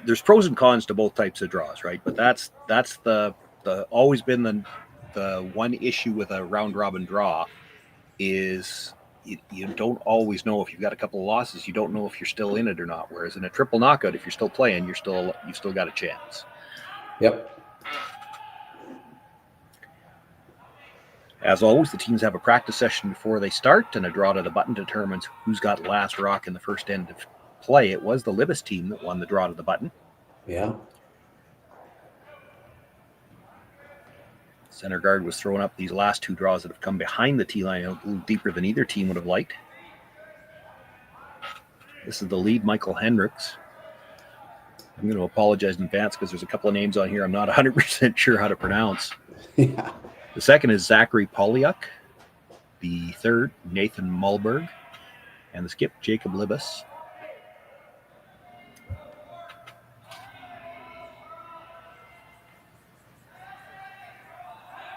there's pros and cons to both types of draws, right? But that's the always been the one issue with a round robin draw is you don't always know if you've got a couple of losses. You don't know if you're still in it or not. Whereas in a triple knockout, if you're still playing, you've still got a chance. Yep. As always, the teams have a practice session before they start, and a draw to the button determines who's got last rock in the first end of play. It was the Libbus team that won the draw to the button. Yeah. Center guard was throwing up these last two draws that have come behind the tee line a little deeper than either team would have liked. This is the lead, Michael Hendricks. I'm going to apologize in advance because there's a couple of names on here I'm not 100% sure how to pronounce. Yeah. The second is Zachary Polyuk. The third, Nathan Mulberg. And the skip, Jacob Libbus.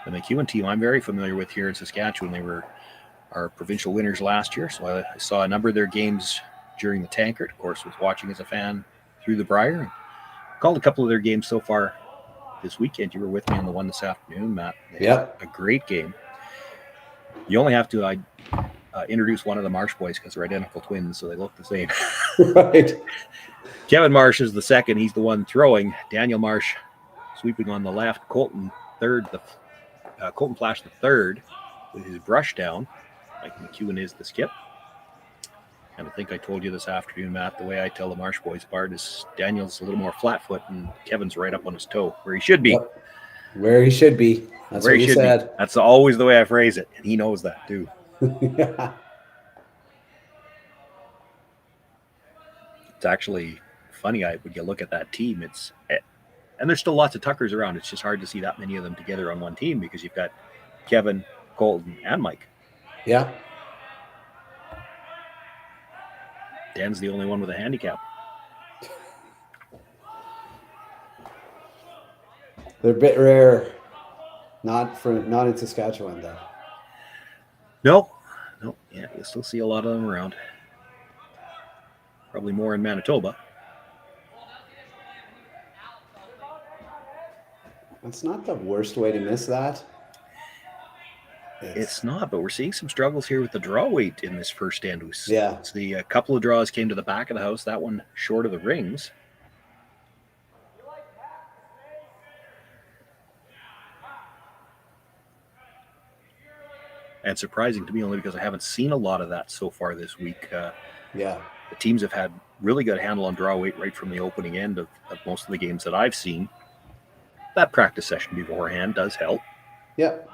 The McEwen team I'm very familiar with here in Saskatchewan. They were our provincial winners last year, so I saw a number of their games during the Tankard. Of course, was watching as a fan through the Brier. Called a couple of their games so far this weekend. You were with me on the one this afternoon, Matt. Yep. A great game. You only have to introduce one of the Marsh boys because they're identical twins, so they look the same. Right. Kevin Marsh is the second. He's the one throwing. Daniel Marsh sweeping on the left. Colton Flash the third with his brush down. Mike McEwen is the skip. And I think I told you this afternoon, Matt, the way I tell the Marsh boys apart is Daniel's a little more flat foot and Kevin's right up on his toe, where he should be. Yep. Where he should be. That's where what you said. Be. That's always the way I phrase it. And he knows that too. Yeah. It's actually funny when you look at that team. And there's still lots of Tuckers around. It's just hard to see that many of them together on one team because you've got Kevin, Colton, and Mike. Yeah. Dan's the only one with a handicap. They're a bit rare. Not in Saskatchewan, though. No. Yeah, you'll still see a lot of them around. Probably more in Manitoba. That's not the worst way to miss that. It's not, but we're seeing some struggles here with the draw weight in this first end. Yeah. It's the couple of draws came to the back of the house, that one short of the rings. And surprising to me only because I haven't seen a lot of that so far this week. Yeah. The teams have had really good handle on draw weight right from the opening end of most of the games that I've seen. That practice session beforehand does help. Yep.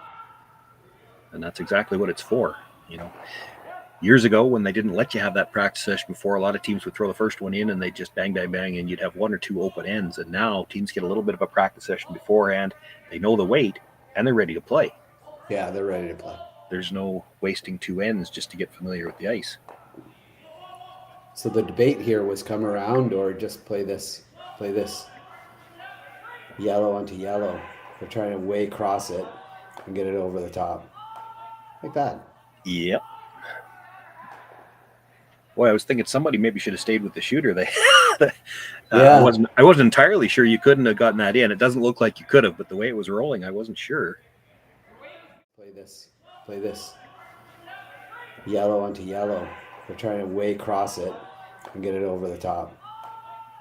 And that's exactly what it's for. You know, years ago when they didn't let you have that practice session before, a lot of teams would throw the first one in and they'd just bang, bang, bang, and you'd have one or two open ends. And now teams get a little bit of a practice session beforehand. They know the weight and they're ready to play. Yeah, they're ready to play. There's no wasting two ends just to get familiar with the ice. So the debate here was come around or just play this yellow onto yellow. They're trying to way cross it and get it over the top. Like that. Yep. Boy, I was thinking somebody maybe should have stayed with the shooter. Yeah. I wasn't entirely sure you couldn't have gotten that in. It doesn't look like you could have, but the way it was rolling, I wasn't sure. Play this yellow onto yellow. They're trying to way cross it and get it over the top.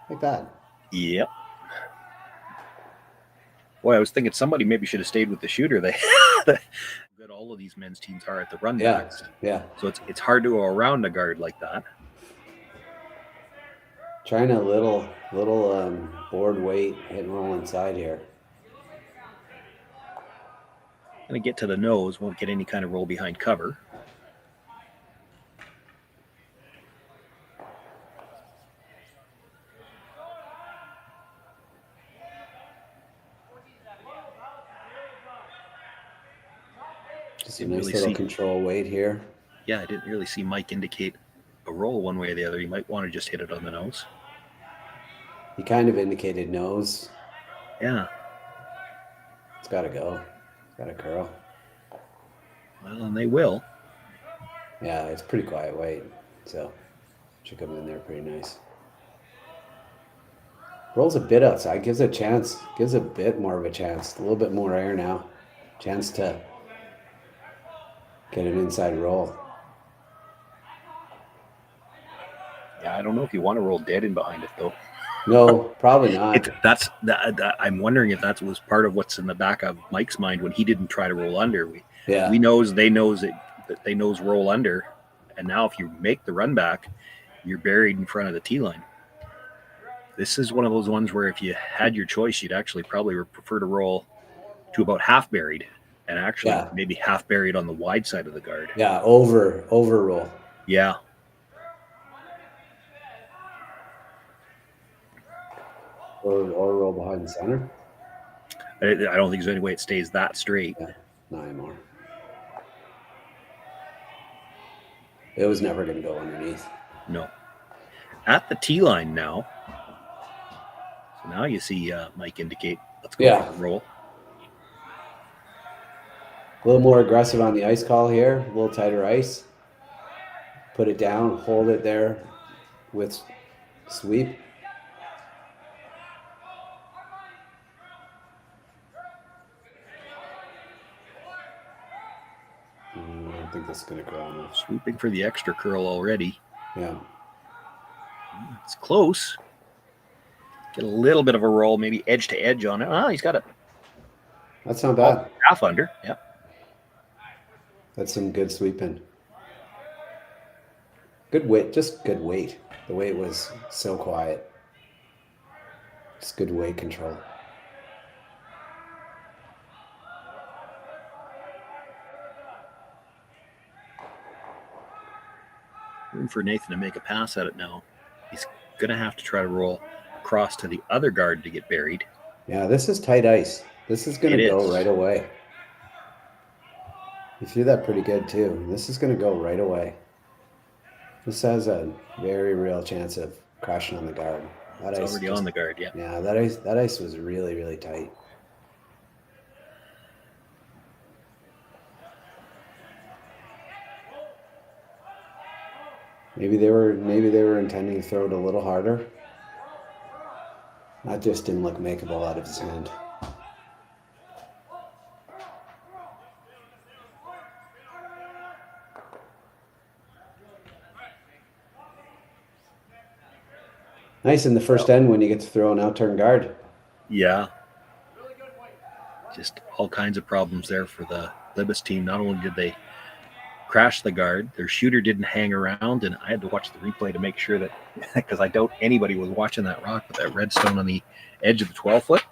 Like that. Yep. Boy, I was thinking somebody maybe should have stayed with the shooter. Good all of these men's teams are at the run backs. Yeah. So it's hard to go around a guard like that. Trying a little board weight hit and roll inside here. Gonna get to the nose, won't get any kind of roll behind cover. Just a nice little control weight here. Yeah, I didn't really see Mike indicate a roll one way or the other. He might want to just hit it on the nose. He kind of indicated nose. Yeah. It's got to go. It's got to curl. Well, and they will. Yeah, it's pretty quiet weight. So should come in there pretty nice. Rolls a bit outside, gives a chance, gives a bit more of a chance. A little bit more air now. Chance to get an inside roll. Yeah, I don't know if you want to roll dead in behind it though. No, probably not. I'm wondering if that was part of what's in the back of Mike's mind when he didn't try to roll under. Yeah. We knows they knows that they knows roll under, and now if you make the run back, you're buried in front of the tee line. This is one of those ones where if you had your choice, you'd actually probably prefer to roll to about half buried, and actually maybe half buried on the wide side of the guard. Yeah, over roll. Yeah. Or roll behind the center. I don't think there's any way it stays that straight. Yeah, not anymore. It was never going to go underneath. No. At the tee line now. So now you see Mike indicate, let's go for the roll. A little more aggressive on the ice call here. A little tighter ice. Put it down. Hold it there with sweep. I don't think this is going to go enough. Swooping for the extra curl already. Yeah. It's close. Get a little bit of a roll, maybe edge to edge on it. Oh, he's got it. That's not bad. Half under. Yeah. That's some good sweeping. Good weight, just good weight. The weight was so quiet. Just good weight control. Room for Nathan to make a pass at it now. He's going to have to try to roll across to the other guard to get buried. Yeah, this is tight ice. This is going to go right away. You threw that pretty good too. This is going to go right away. This has a very real chance of crashing on the guard. It's already on the guard, yeah. Yeah, that ice was really, really tight. Maybe they were intending to throw it a little harder. That just didn't look makeable out of his hand. Nice in the first end when you get to throw an out-turn guard. Yeah. Just all kinds of problems there for the Libbus team. Not only did they crash the guard, their shooter didn't hang around, and I had to watch the replay to make sure that, because I doubt anybody was watching that rock, but that redstone on the edge of the 12-foot,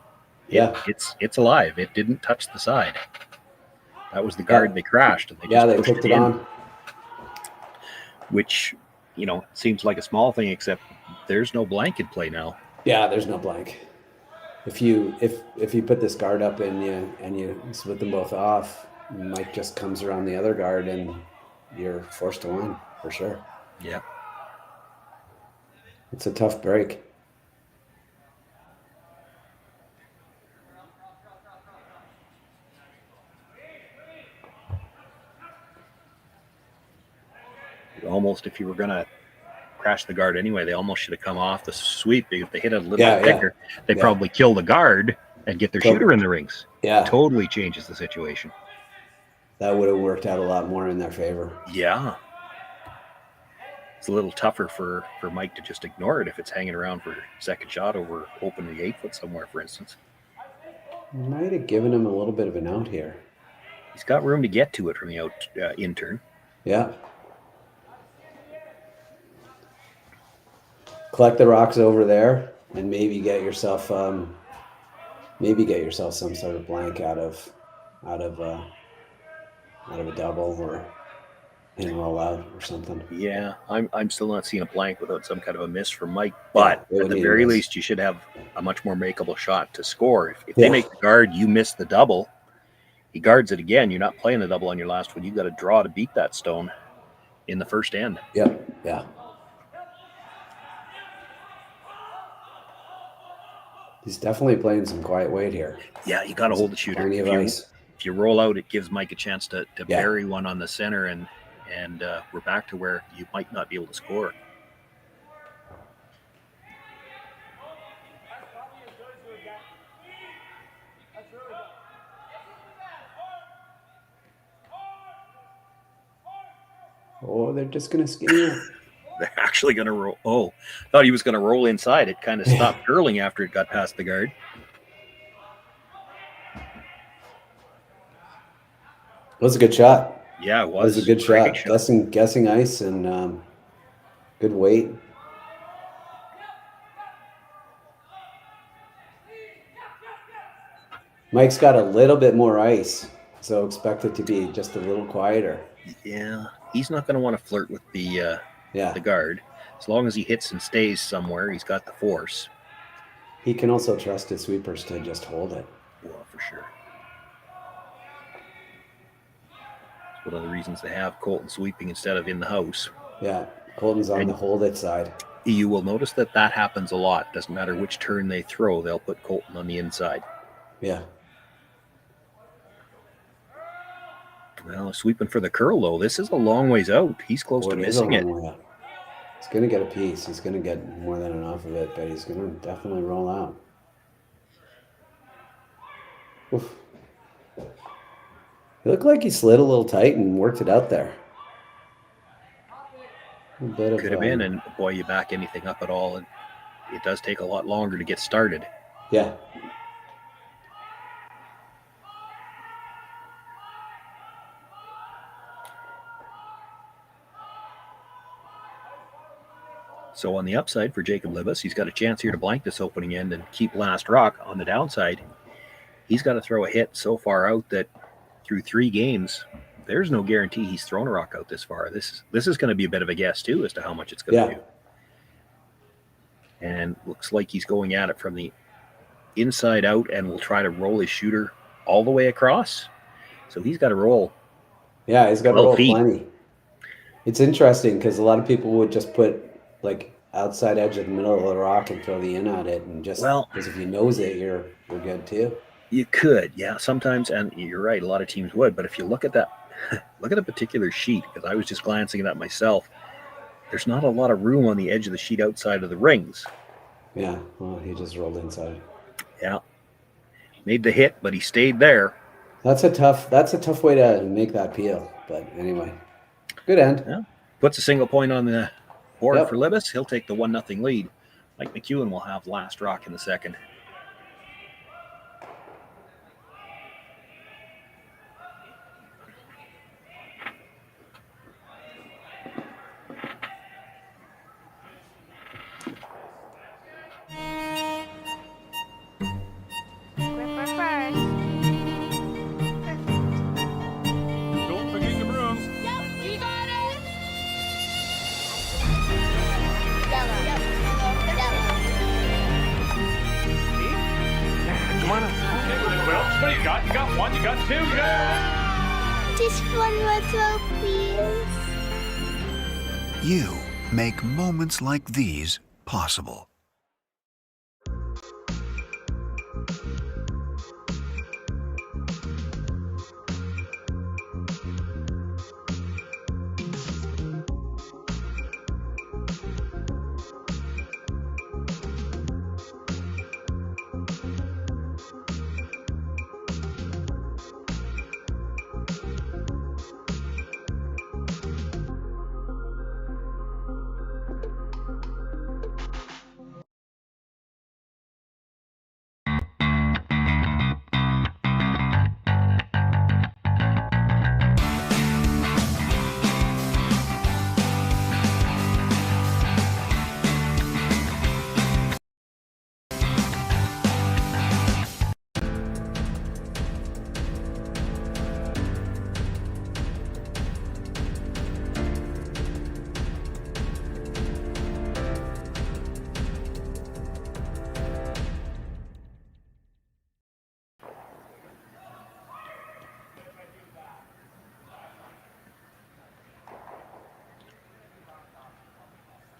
it's alive. It didn't touch the side. That was the guard they crashed. And they picked it on. Which, seems like a small thing, except there's no blank in play now. Yeah, there's no blank. If you put this guard up and you split them both off, Mike just comes around the other guard and you're forced to win for sure. Yeah. It's a tough break. Almost, if you were going to crash the guard anyway, they almost should have come off the sweep. If they hit it a little bit thicker, they probably kill the guard and get their shooter in the rings. Yeah. It totally changes the situation. That would have worked out a lot more in their favor. Yeah. It's a little tougher for Mike to just ignore it if it's hanging around for second shot over opening the 8-foot somewhere, for instance. Might have given him a little bit of an out here. He's got room to get to it from the out in-turn. Yeah. Collect the rocks over there and maybe get yourself some sort of blank out of a double or in roll out or something. Yeah, I'm still not seeing a blank without some kind of a miss from Mike, but at the very least you should have a much more makeable shot to score. If they make the guard, you miss the double. He guards it again. You're not playing the double on your last one. You've got to draw to beat that stone in the first end. Yep. Yeah. He's definitely playing some quiet weight here. Yeah, you got to hold the shooter. If you roll out, it gives Mike a chance to bury one on the center, and we're back to where you might not be able to score. Oh, they're just going to skin you. They're actually going to roll. Oh, thought he was going to roll inside. It kind of stopped curling after it got past the guard. It was a good shot. Yeah, it It was a good Great shot. Guessing ice and good weight. Mike's got a little bit more ice, so expect it to be just a little quieter. Yeah, he's not going to want to flirt with the guard. As long as he hits and stays somewhere, he's got the force. He can also trust his sweepers to just hold it. Well, for sure. It's one of the reasons they have Colton sweeping instead of in the house. Yeah, Colton's on the hold it side. You will notice that happens a lot. Doesn't matter which turn they throw, they'll put Colton on the inside. Yeah. Well, sweeping for the curl, though. This is a long ways out. He's close to missing it. He's going to get a piece. He's going to get more than enough of it, but he's going to definitely roll out. Oof. It looked like he slid a little tight and worked it out there. Could have been, and boy, you back anything up at all, and it does take a lot longer to get started. Yeah. So on the upside for Jacob Libbus, he's got a chance here to blank this opening end and keep last rock. On the downside, he's got to throw a hit so far out that through 3 games, there's no guarantee he's thrown a rock out this far. This is going to be a bit of a guess, too, as to how much it's going to do. And looks like he's going at it from the inside out and will try to roll his shooter all the way across. So he's got to roll. Yeah, he's got to roll plenty. It's interesting because a lot of people would just put like outside edge of the middle of the rock and throw the in at it, and just because if you nose it, you're good too. You could, yeah, sometimes, and you're right, a lot of teams would. But if you look at that, look at a particular sheet, because I was just glancing at that myself. There's not a lot of room on the edge of the sheet outside of the rings. Yeah, well, he just rolled inside. Yeah, made the hit, but he stayed there. That's a tough way to make that peel. But anyway, good end. Yeah. Puts a single point on the board for Libbus. He'll take the 1-0 lead. Mike McEwen will have last rock in the second. You make moments like these possible.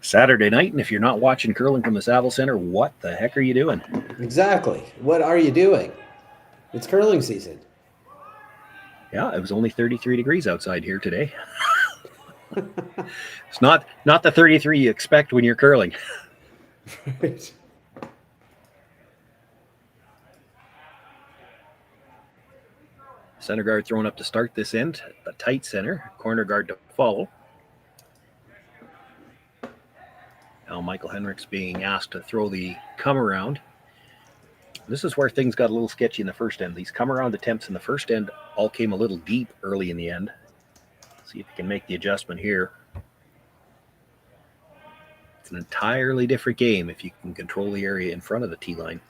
Saturday night, and if you're not watching curling from the Saville Center, what the heck are you doing? Exactly. What are you doing? It's curling season. Yeah, it was only 33 degrees outside here today. It's not the 33 you expect when you're curling. Right. Center guard thrown up to start this end. The tight center. Corner guard to follow. Now Michael Henrik's being asked to throw the come around. This is where things got a little sketchy in the first end. These come around attempts in the first end all came a little deep early in the end. See if you can make the adjustment here. It's an entirely different game if you can control the area in front of the tee line.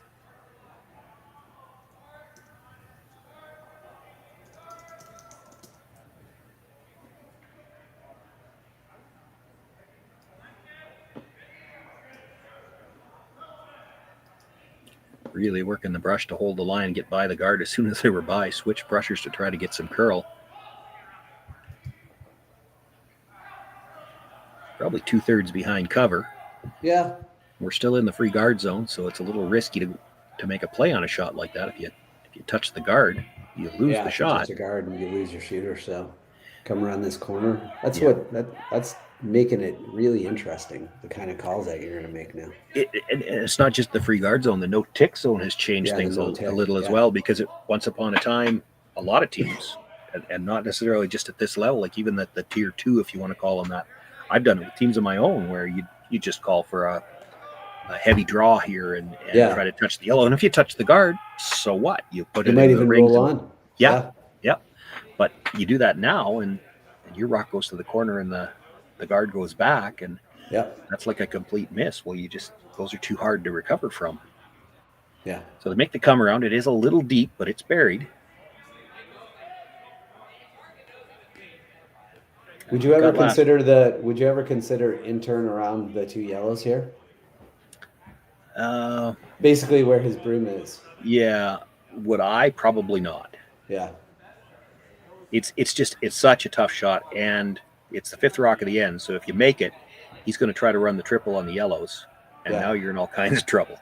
Really working the brush to hold the line, get by the guard as soon as they were by. Switch brushers to try to get some curl. Probably 2/3 behind cover. Yeah. We're still in the free guard zone, so it's a little risky to make a play on a shot like that. If you touch the guard, you lose the shot. If you touch the guard and you lose your shooter. So come around this corner. That's that's making it really interesting, the kind of calls that you're going to make now. And it's not just the free guard zone. The no-tick zone has changed things a little as well, because once upon a time, a lot of teams, and not necessarily just at this level, like even the tier 2, if you want to call them that. I've done it with teams of my own where you just call for a heavy draw here and try to touch the yellow. And if you touch the guard, so what? You put it in the ring. Roll on. Yeah. But you do that now, and your rock goes to the corner and the guard goes back, and that's like a complete miss. Well, those are too hard to recover from. Yeah. So they make the come around. It is a little deep, but it's buried. Would you ever consider in turn around the 2 yellows here? Basically where his broom is. Yeah. Would I? Probably not. Yeah. It's such a tough shot, and it's the 5th rock of the end. So if you make it, he's going to try to run the triple on the yellows, and now you're in all kinds of trouble.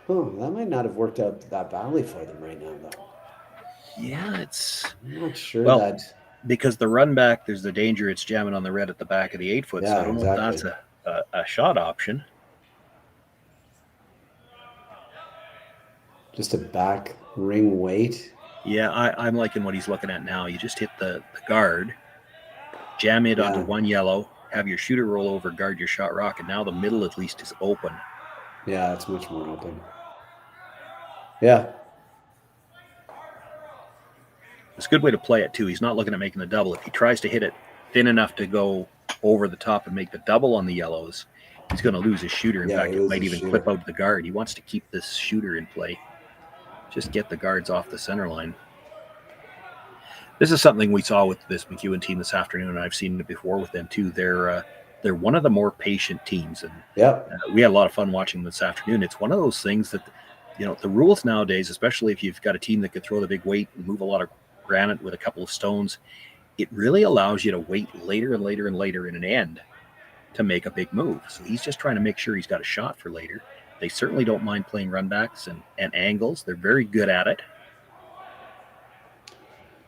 Oh, that might not have worked out that badly for them right now, though. Yeah, I'm not sure that... Because the run back, there's the danger it's jamming on the red at the back of the 8-foot, so I don't know if that's a shot option. Just a back ring weight? Yeah, I'm liking what he's looking at now. You just hit the guard, jam it onto 1 yellow, have your shooter roll over, guard your shot rock, and now the middle at least is open. Yeah, it's much more open. Yeah. It's a good way to play it, too. He's not looking at making the double. If he tries to hit it thin enough to go over the top and make the double on the yellows, he's going to lose his shooter. In fact, it might even clip out the guard. He wants to keep this shooter in play. Just get the guards off the center line. This is something we saw with this McEwen team this afternoon, and I've seen it before with them, too. They're one of the more patient teams, and we had a lot of fun watching them this afternoon. It's one of those things that, the rules nowadays, especially if you've got a team that could throw the big weight and move a lot of granite with a couple of stones, it really allows you to wait later and later and later in an end to make a big move. So he's just trying to make sure he's got a shot for later. They certainly don't mind playing runbacks and angles. They're very good at it.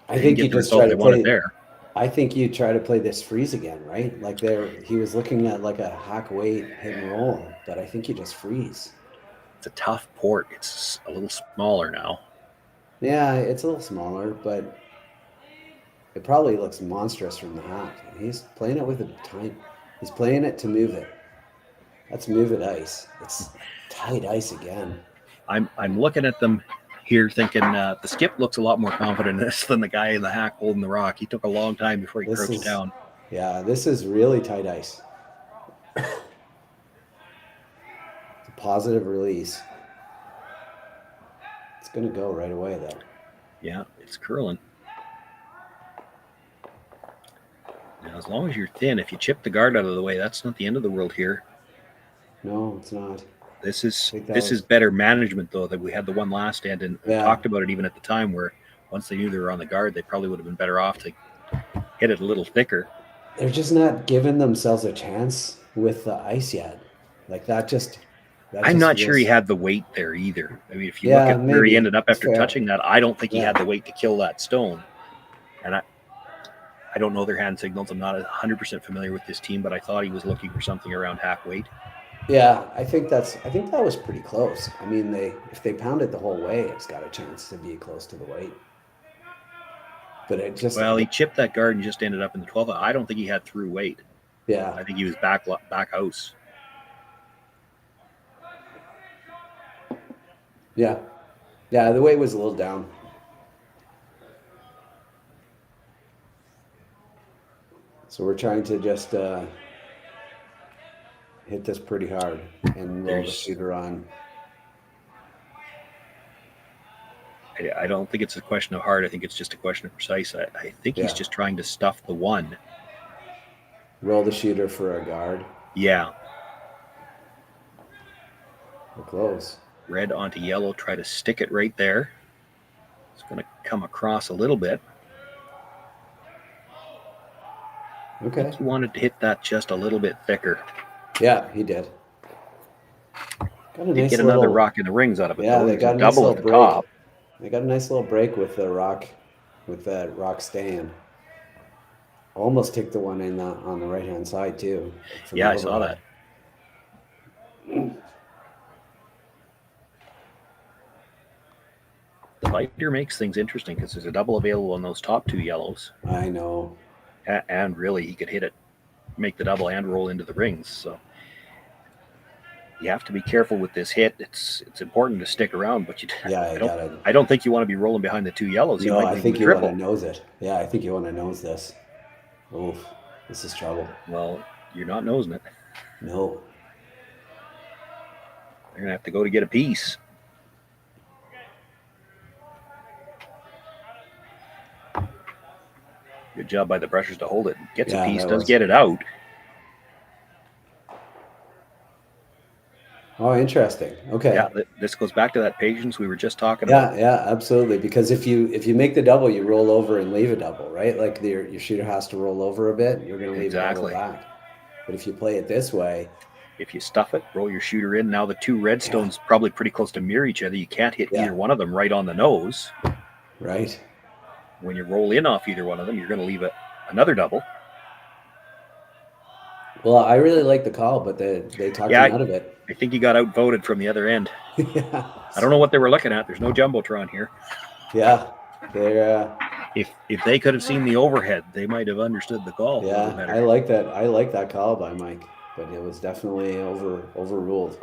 I think you just try to play it there. I think you try to play this freeze again, right? Like he was looking at like a hack weight hit and roll, but I think you just freeze. It's a tough port. It's a little smaller now. Yeah, it's a little smaller, but it probably looks monstrous from the hack. He's playing it with a time. He's playing it to move it. That's move it ice. It's tight ice again. I'm looking at them here thinking the skip looks a lot more confident in this than the guy in the hack holding the rock. He took a long time before he crouched down. Yeah, this is really tight ice. It's a positive release. It's going to go right away, though. Yeah, it's curling. Now, as long as you're thin, if you chip the guard out of the way, that's not the end of the world here. No, it's not. This is better management, though, that we had the one last end, and we talked about it even at the time, where once they knew they were on the guard, they probably would have been better off to hit it a little thicker. They're just not giving themselves a chance with the ice yet. Like that just I'm not sure he had the weight there either. I mean, if you look at where he ended up after touching that, I don't think he had the weight to kill that stone. And I don't know their hand signals. I'm not 100% familiar with this team, but I thought he was looking for something around half weight. Yeah, I think that was pretty close. I mean, if they pound it the whole way, it's got a chance to be close to the weight. But he chipped that guard and just ended up in the 12. I don't think he had through weight. Yeah, I think he was back house. Yeah, the weight was a little down. So we're trying to just hit this pretty hard and roll the shooter on. I don't think it's a question of hard. I think it's just a question of precise. I think he's just trying to stuff the one. Roll the shooter for a guard. Yeah. We're close. Red onto yellow. Try to stick it right there. It's going to come across a little bit. Okay. I think he wanted to hit that just a little bit thicker. Yeah, he did. Got a nice get another rock in the rings out of it. Yeah, they got a nice double at the break. Top. They got a nice little break with the rock, with that rock stand. Almost took the one in on the right hand side too. Yeah, I saw that. The fighter makes things interesting because there's a double available on those top two yellows. I know. And really, he could hit it, make the double, and roll into the rings. So you have to be careful with this hit. It's important to stick around, but I don't think you want to be rolling behind the two yellows. No, I think you want to nose it. Yeah, I think you want to nose this. Oof, this is trouble. Well, you're not nosing it. No. You're going to have to go to get a piece. Good job by the brushers to hold it. Gets a piece, does get it out. Oh, interesting. Okay. Yeah, this goes back to that patience we were just talking about. Yeah, absolutely. Because if you make the double, you roll over and leave a double, right? Like your shooter has to roll over a bit. You're going to leave a double back. But if you play it this way, if you stuff it, roll your shooter in. Now the two red stones probably pretty close to mirror each other. You can't hit either one of them right on the nose. Right. When you roll in off either one of them, you're going to leave another double. Well, I really like the call, but they talked me out of it. I think you got outvoted from the other end. Yeah. I don't know what they were looking at. There's no jumbotron here. Yeah, they're. If they could have seen the overhead, they might have understood the call. Yeah, I like that. I like that call by Mike, but it was definitely overruled.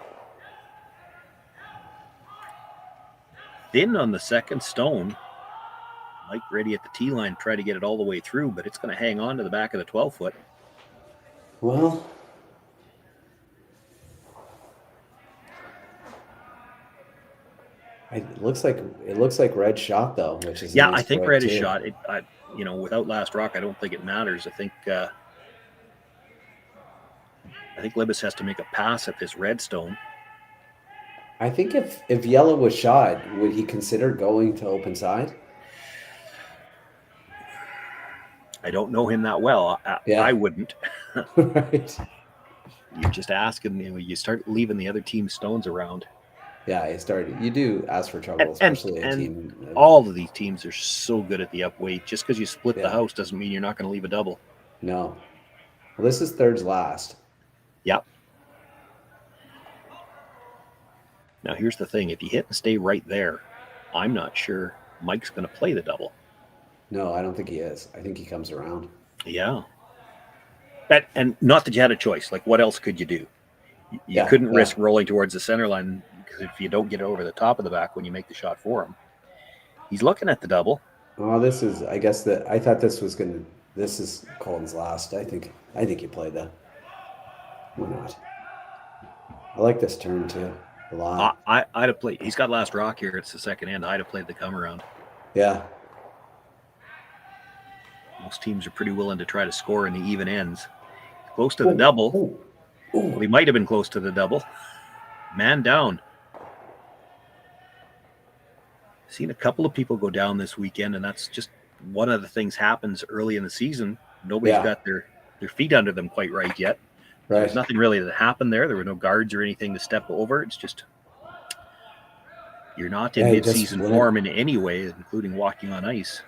Thin on the second stone. Mike ready at the tee line, try to get it all the way through, but it's going to hang on to the back of the 12-foot. Well, it looks like red shot though, which is I think red is shot. Without last rock, I don't think it matters. I think Libbus has to make a pass at this red stone. I think if yellow was shot, would he consider going to open side? I don't know him that well. I wouldn't. Right. You just ask him. You start leaving the other team's stones around. Yeah, you do ask for trouble, especially a team. All of these teams are so good at the upweight. Just because you split the house doesn't mean you're not going to leave a double. No. Well, this is thirds last. Yep. Now, here's the thing. If you hit and stay right there, I'm not sure Mike's going to play the double. No, I don't think he is. I think he comes around. Yeah. And not that you had a choice. Like, what else could you do? You couldn't risk rolling towards the center line because if you don't get it over the top of the back when you make the shot for him. He's looking at the double. Oh, this is, I guess I thought this is Colton's last. I think he played that. Why not? I like this turn too a lot. I'd have played. He's got last rock here. It's the second end. I'd have played the come around. Yeah. Most teams are pretty willing to try to score in the even ends. Close to the double. Well, he might have been close to the double. Man down. Seen a couple of people go down this weekend, and that's just one of the things happens early in the season. Nobody's got their feet under them quite right yet. So there's nothing really that happened there. There were no guards or anything to step over. It's just you're not in mid-season form in any way, including walking on ice.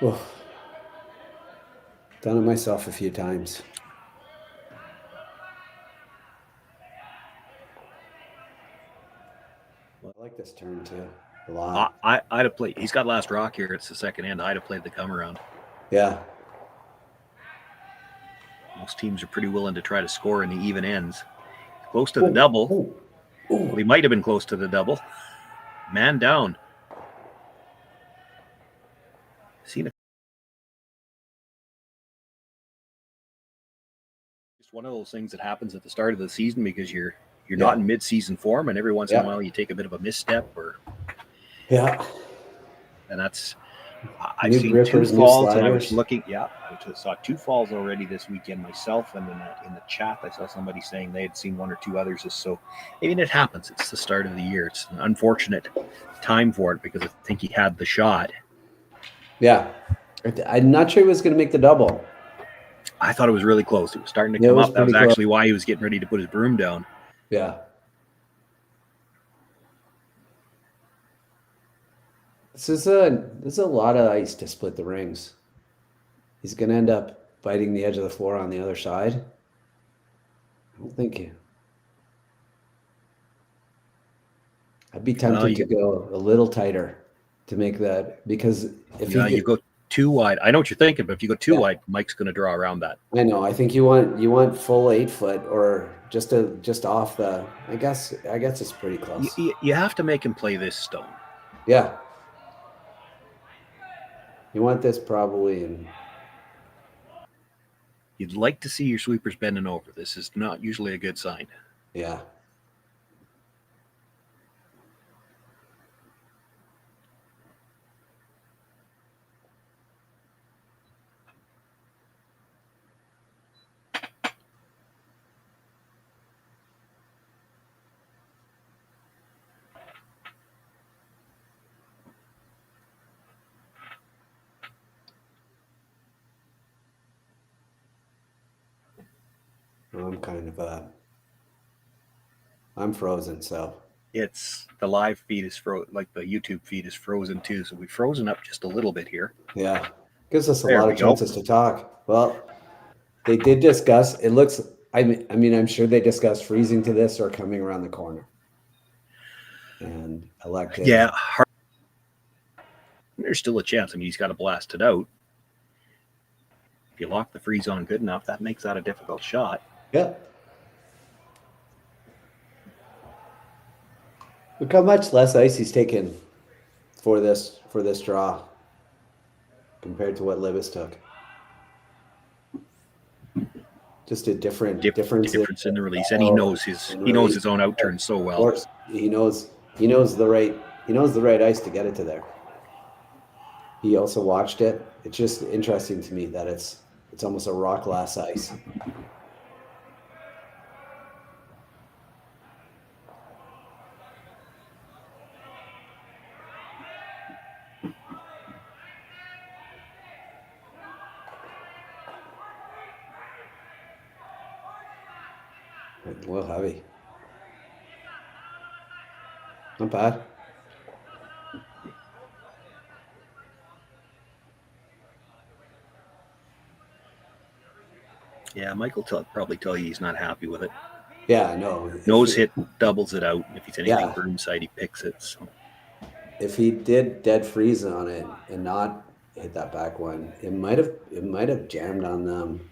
Well, done it myself a few times. I like this turn too a lot. I'd have played. He's got last rock here. It's the second end. I'd have played the come around. Yeah. Most teams are pretty willing to try to score in the even ends. Close to the double. Well, he might have been close to the double. Man down. Seen it. Just one of those things that happens at the start of the season because you're not in mid-season form, and every once in a while you take a bit of a misstep or. Yeah. And that's. I've seen 2 falls, and I was looking. Yeah, I saw 2 falls already this weekend myself, and in the chat, I saw somebody saying they had seen 1 or 2 others. So, I mean, it happens. It's the start of the year. It's an unfortunate time for it because I think he had the shot. Yeah, I'm not sure he was going to make the double. I thought it was really close. It was starting to come up. That was actually why he was getting ready to put his broom down. Yeah. This is a lot of ice to split the rings. He's going to end up biting the edge of the floor on the other side. I don't think I'd be tempted to go a little tighter to make that, because if you go too wide, I know what you're thinking, but if you go too wide, Mike's going to draw around that. I know. I think you want full 8 foot or just off the. I guess it's pretty close. You have to make him play this stone. Yeah. You want this probably in. You'd like to see your sweepers bending over. This is not usually a good sign. Yeah. I'm frozen, so it's the live feed is frozen, like the YouTube feed is frozen too. So we've frozen up just a little bit here. Yeah, gives us a lot of chances to talk. Well, they did discuss. It looks. I mean, I'm sure they discussed freezing to this or coming around the corner and elected. Yeah, there's still a chance. I mean, he's got to blast it out. If you lock the freeze on good enough, that makes that a difficult shot. Yeah. Look how much less ice he's taken for this draw compared to what Libbus took. Just a difference in the release, and he knows his own out turn so well. Of course, he knows the right ice to get it to there. He also watched it. It's just interesting to me that it's almost a rock glass ice. A little heavy. Not bad. Yeah, Mike will probably tell you he's not happy with it. Yeah, I know. Nose hit doubles it out. If he's anything broom side, he picks it. So. If he did dead freeze on it and not hit that back one, it might have jammed on them.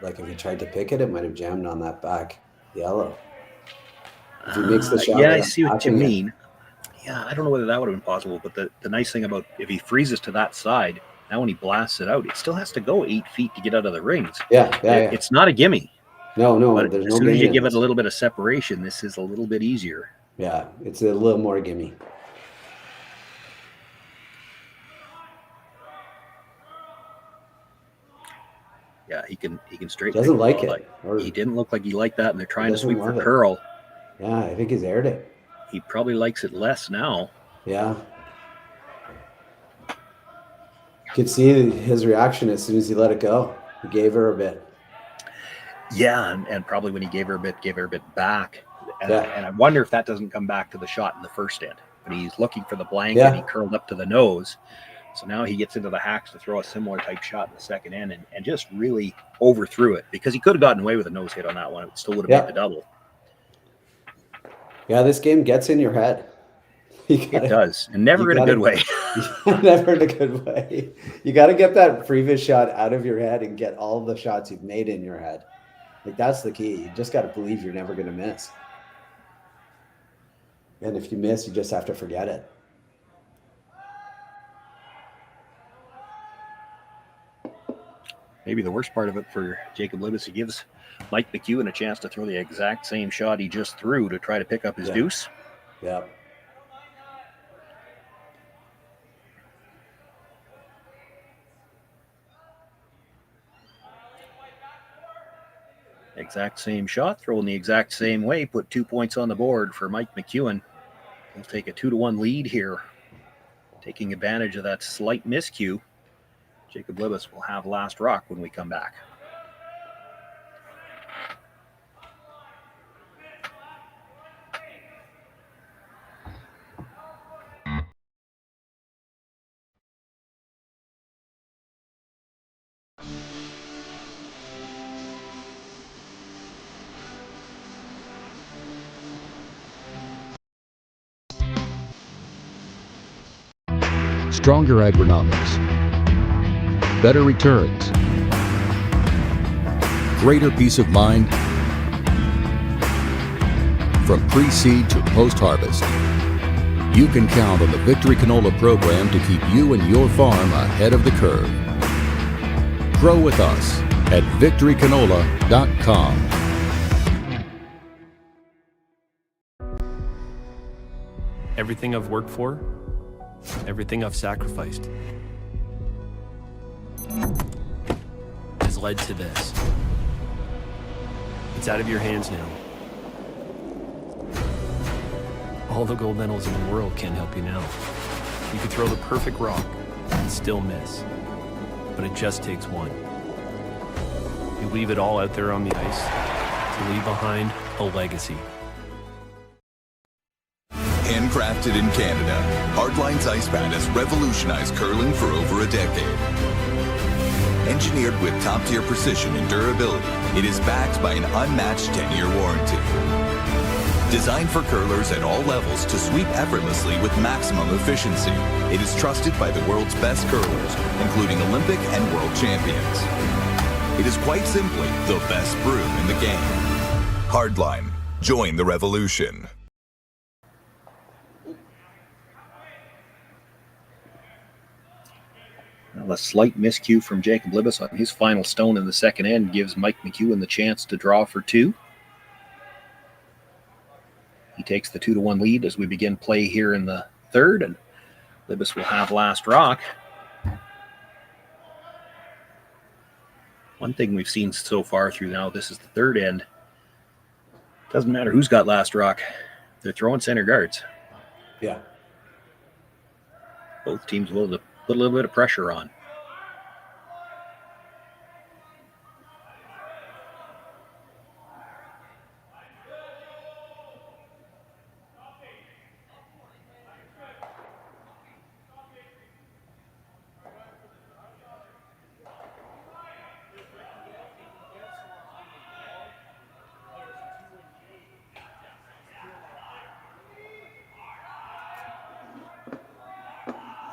Like if he tried to pick it, it might have jammed on that back yellow. If he makes the shot, I see what you mean. Yeah, I don't know whether that would have been possible, but the nice thing about if he freezes to that side, now when he blasts it out, it still has to go 8 feet to get out of the rings. Yeah. It's not a gimme. No, but there's as soon as you give it a little bit of separation, this is a little bit easier. Yeah, it's a little more gimme. Yeah, he can straight. Doesn't like it. He didn't look like he liked that, and they're trying to sweep for curl. Yeah, I think he's aired it. He probably likes it less now. Yeah. You could see his reaction as soon as he let it go. He gave her a bit. Yeah, and probably when he gave her a bit back. And I wonder if that doesn't come back to the shot in the first end. When he's looking for the blanket, he curled up to the nose. So now he gets into the hacks to throw a similar type shot in the second end and just really overthrew it, because he could have gotten away with a nose hit on that one. It still would have made the double. Yeah, this game gets in your head. It does, and never in a good way. Never in a good way. You got to get that previous shot out of your head and get all the shots you've made in your head. Like, that's the key. You just got to believe you're never going to miss. And if you miss, you just have to forget it. Maybe the worst part of it for Jacob Libbus, he gives Mike McEwen a chance to throw the exact same shot he just threw to try to pick up his deuce. Yeah. Exact same shot, thrown the exact same way, put 2 points on the board for Mike McEwen. He'll take a 2-1 lead here, taking advantage of that slight miscue. Jacob Libbus will have last rock when we come back. Stronger agronomics, better returns, greater peace of mind from pre-seed to post-harvest. You can count on the Victory Canola program to keep you and your farm ahead of the curve. Grow with us at victorycanola.com. Everything I've worked for, everything I've sacrificed has led to this. It's out of your hands now. All the gold medals in the world can't help you now. You could throw the perfect rock and still miss, but it just takes one. You leave it all out there on the ice to leave behind a legacy. Handcrafted in Canada, Hardline's ice pad has revolutionized curling for over a decade. Engineered with top-tier precision and durability, it is backed by an unmatched 10-year warranty. Designed for curlers at all levels to sweep effortlessly with maximum efficiency, it is trusted by the world's best curlers, including Olympic and world champions. It is quite simply the best broom in the game. Hardline. Join the revolution. Well, a slight miscue from Jacob Libbus on his final stone in the second end gives Mike McEwen the chance to draw for two. He takes the 2-1 lead as we begin play here in the third, and Libbus will have last rock. One thing we've seen so far through now, this is the third end. Doesn't matter who's got last rock. They're throwing center guards. Yeah. Both teams will put a little bit of pressure on.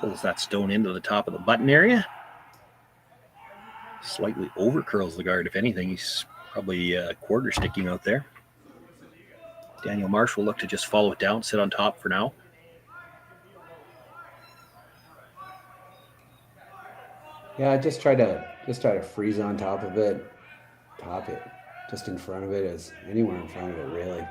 Pulls that stone into the top of the button area. Slightly over curls the guard. If anything, he's probably quarter sticking out there. Daniel Marsh will look to just follow it down, sit on top for now. Yeah, just try to freeze on top of it, top it, just in front of it, as anywhere in front of it, really.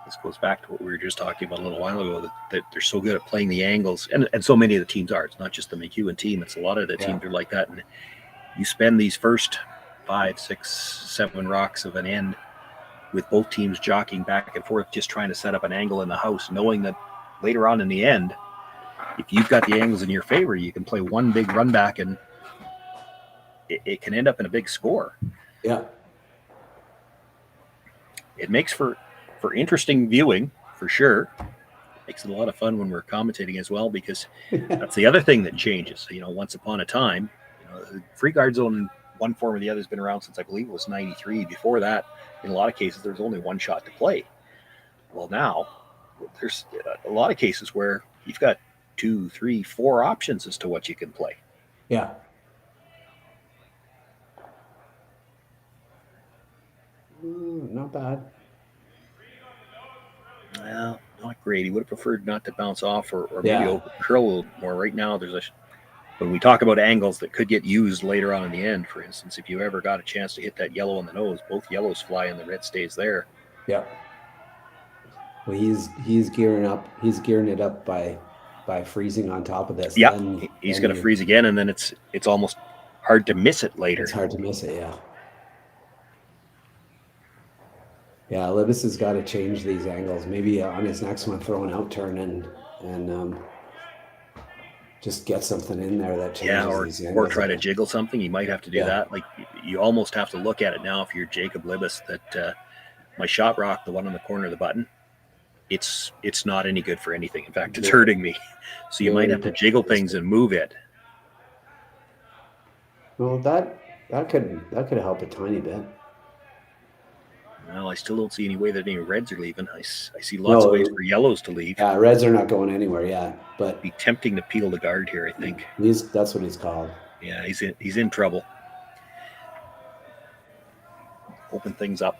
This goes back to what we were just talking about a little while ago, that they're so good at playing the angles, and so many of the teams are. It's not just the McEwen team, it's a lot of the teams are like that. And you spend these first 5, 6, 7 rocks of an end with both teams jockeying back and forth, just trying to set up an angle in the house, knowing that later on in the end, if you've got the angles in your favor, you can play one big run back and it can end up in a big score. Yeah. It makes for interesting viewing, for sure. Makes it a lot of fun when we're commentating as well, because that's the other thing that changes. Once upon a time, the free guard zone in one form or the other has been around since I believe it was 93. Before that, in a lot of cases, there's only one shot to play. Well, now there's a lot of cases where you've got 2, 3, 4 options as to what you can play. Yeah. Not bad. Well, not great. He would have preferred not to bounce off or maybe over curl a little more. Right now, when we talk about angles that could get used later on in the end, for instance, if you ever got a chance to hit that yellow on the nose, both yellows fly and the red stays there. Yeah. Well, he's gearing up. He's gearing it up by freezing on top of this. Yeah, he's going to freeze again, and then it's almost hard to miss it later. It's hard to miss it, yeah. Yeah, Libbus has got to change these angles. Maybe on his next one, throw an out turn and just get something in there that changes these angles. Or try to jiggle something. You might have to do that. Like, you almost have to look at it now if you're Jacob Libbus, that my shot rock, the one on the corner of the button, it's not any good for anything. In fact, it's hurting me. So you might have to jiggle things and move it. Well, that could help a tiny bit. Well, I still don't see any way that any reds are leaving. I see lots of ways for yellows to leave. Yeah, reds are not going anywhere yet. But it'd be tempting to peel the guard here, I think. That's what he's called. Yeah, he's in trouble. Open things up.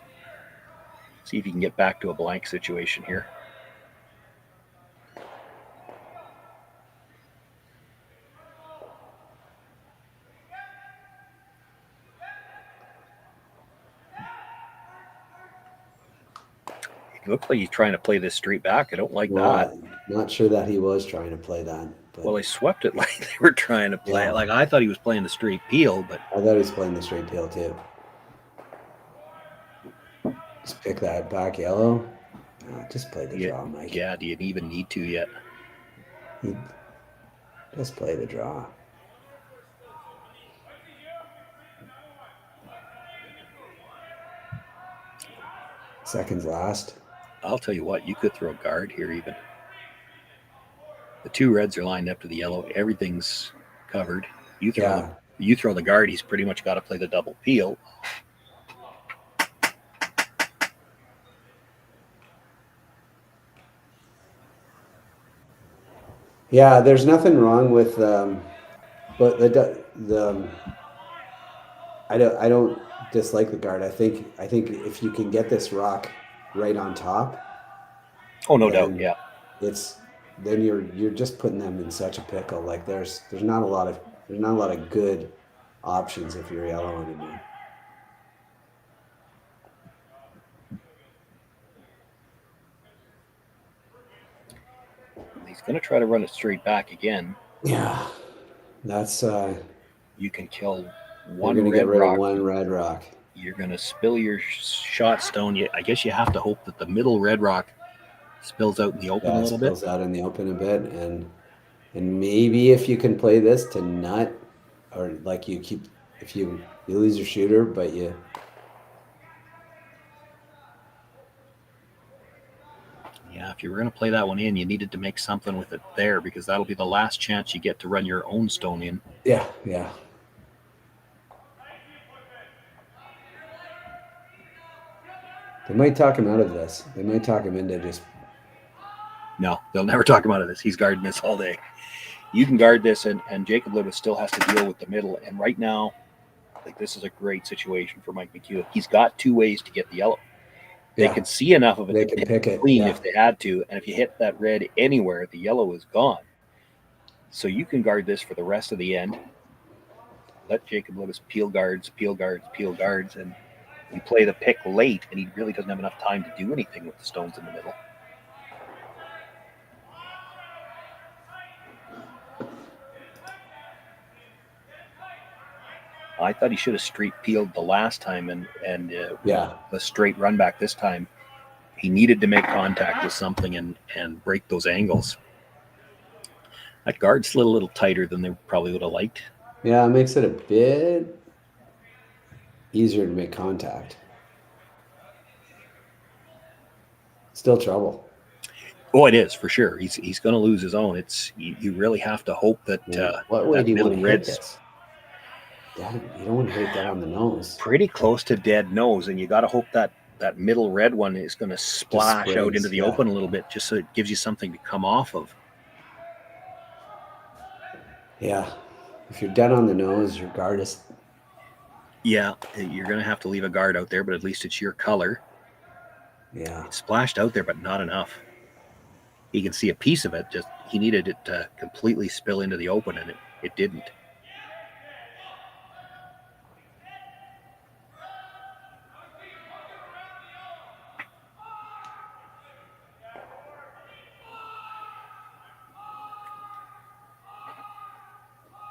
See if he can get back to a blank situation here. It looks like he's trying to play this straight back. I don't like that. Not sure that he was trying to play that. But well, they swept it like they were trying to play it. Like, I thought he was playing the straight peel, but I thought he was playing the straight peel too. Just pick that back yellow. Just play the draw, Mike. Yeah, do you even need to yet? Just play the draw. Seconds last. I'll tell you what, you could throw a guard here even. The two reds are lined up to the yellow. Everything's covered. You throw the guard, he's pretty much got to play the double peel. Yeah, there's nothing wrong with but I don't dislike the guard. I think if you can get this rock right on top. Oh, no doubt, yeah. Then you're just putting them in such a pickle. Like there's not a lot of good options if you're yellow anymore. He's going to try to run it straight back again. Yeah, that's you can kill one. You're going to get rid of one red rock. You're going to spill your shot stone. I guess you have to hope that the middle red rock spills out in the open a little bit. Spills out in the open a bit, and maybe if you can play this to nut, or like if you lose your shooter, but you. Yeah, if you were going to play that one in, you needed to make something with it there, because that'll be the last chance you get to run your own stone in. Yeah. They might talk him out of this. They might talk him into just... No, they'll never talk him out of this. He's guarding this all day. You can guard this, and Jacob Libbus still has to deal with the middle. And right now, like, this is a great situation for Mike McEwen. He's got two ways to get the yellow. They can see enough of it to pick it clean if they had to. And if you hit that red anywhere, the yellow is gone. So you can guard this for the rest of the end. Let Jacob Libbus peel guards, and you play the pick late, and he really doesn't have enough time to do anything with the stones in the middle. I thought he should have straight peeled the last time, and the straight run back this time. He needed to make contact with something and break those angles. That guard's a little tighter than they probably would have liked. Yeah, it makes it a bit easier to make contact. Still trouble. Oh, it is for sure. He's going to lose his own. It's you really have to hope that what way that do you middle want to hit red's this? You don't want to hit that on the nose. Pretty close to dead nose, and you got to hope that middle red one is going to splash out into the open a little bit, just so it gives you something to come off of. Yeah, if you're dead on the nose, your guard is. Yeah, you're going to have to leave a guard out there, but at least it's your color. Yeah, it splashed out there, but not enough. You can see a piece of it. Just he needed it to completely spill into the open, and it didn't.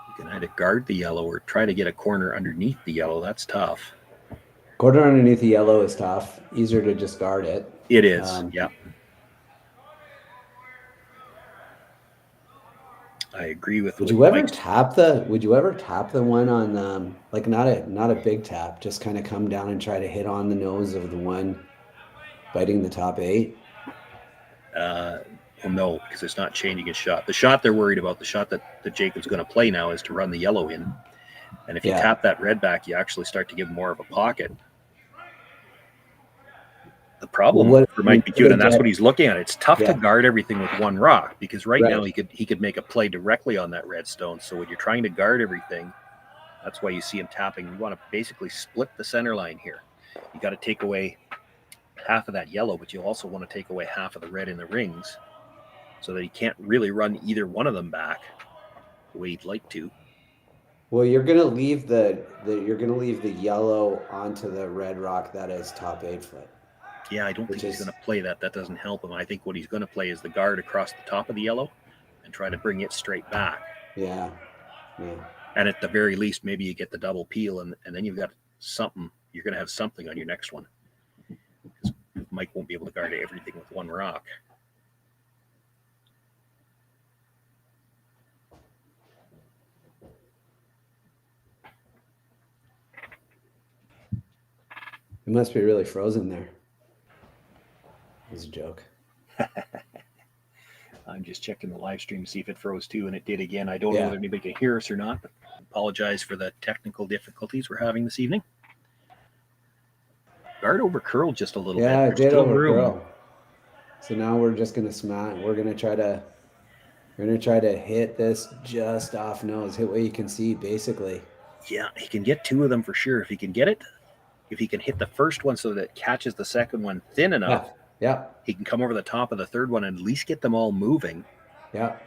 You can either guard the yellow or try to get a corner underneath the yellow. That's tough. Corner underneath the yellow is tough. Easier to just guard it. It is, yeah. I agree with. Would you ever tap the one on like not a big tap, just kind of come down and try to hit on the nose of the one biting the top 8? Well, no, because it's not changing his shot. The shot they're worried about, the shot that Jacob's going to play now, is to run the yellow in. And if you tap that red back, you actually start to give more of a pocket. The problem for Mike McEwen, and that's what he's looking at, it's tough to guard everything with one rock, because now he could make a play directly on that red stone. So when you're trying to guard everything, that's why you see him tapping. You want to basically split the center line here. You got to take away half of that yellow, but you also want to take away half of the red in the rings, so that he can't really run either one of them back the way he'd like to. Well, you're gonna leave the yellow onto the red rock that is top 8 foot. Yeah, I don't think he's going to play that. That doesn't help him. I think what he's going to play is the guard across the top of the yellow and try to bring it straight back. Yeah. And at the very least, maybe you get the double peel, and then you've got something. You're going to have something on your next one, because Mike won't be able to guard everything with one rock. It must be really frozen there. It was a joke. I'm just checking the live stream to see if it froze too, and it did again. I don't know whether anybody can hear us or not, but I apologize for the technical difficulties we're having this evening. Guard over curled just a little bit. Yeah, it did over curl. So now we're just gonna smash. We're gonna try to hit this just off nose. Hit what you can see, basically. Yeah, he can get 2 of them for sure. If he can get it, if he can hit the first one so that it catches the second one thin enough. Yeah. He can come over the top of the third one and at least get them all moving. Yeah.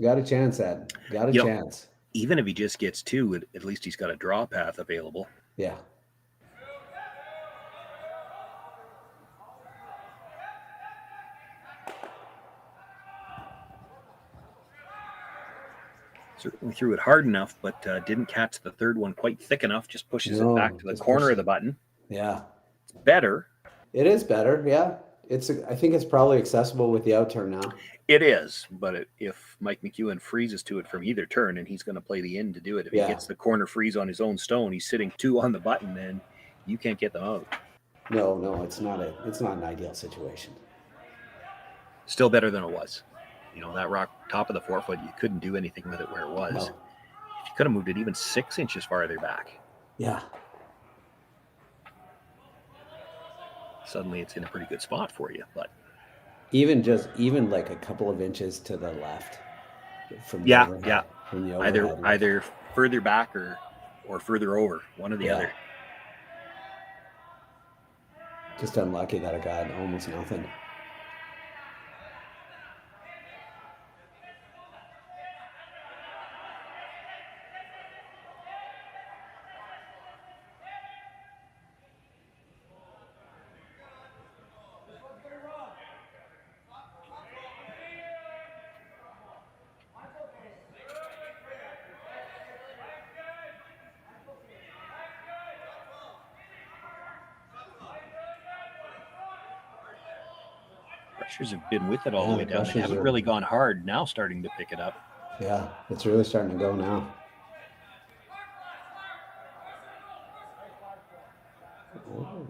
Got a chance, Ed. Got a chance. Even if he just gets 2, at least he's got a draw path available. Yeah. Certainly threw it hard enough, but didn't catch the third one quite thick enough. Just pushes it back to the corner of the button. Yeah. It's better. It is better, yeah. I think it's probably accessible with the out turn now. It is, but if Mike McEwen freezes to it from either turn, and he's going to play the in to do it, if he gets the corner freeze on his own stone, he's sitting 2 on the button, then you can't get them out. No, it's not an ideal situation. Still better than it was. That rock top of the 4 foot, you couldn't do anything with it where it was. No. If you could have moved it even 6 inches farther back. Yeah. Suddenly it's in a pretty good spot for you, but even like a couple of inches to the left from the overhead, from the overhead. either further back or further over, one or the other. Just unlucky that I got almost nothing. Brushers have been with it all the way down. They haven't really gone hard. Now starting to pick it up. Yeah, it's really starting to go now. Oh.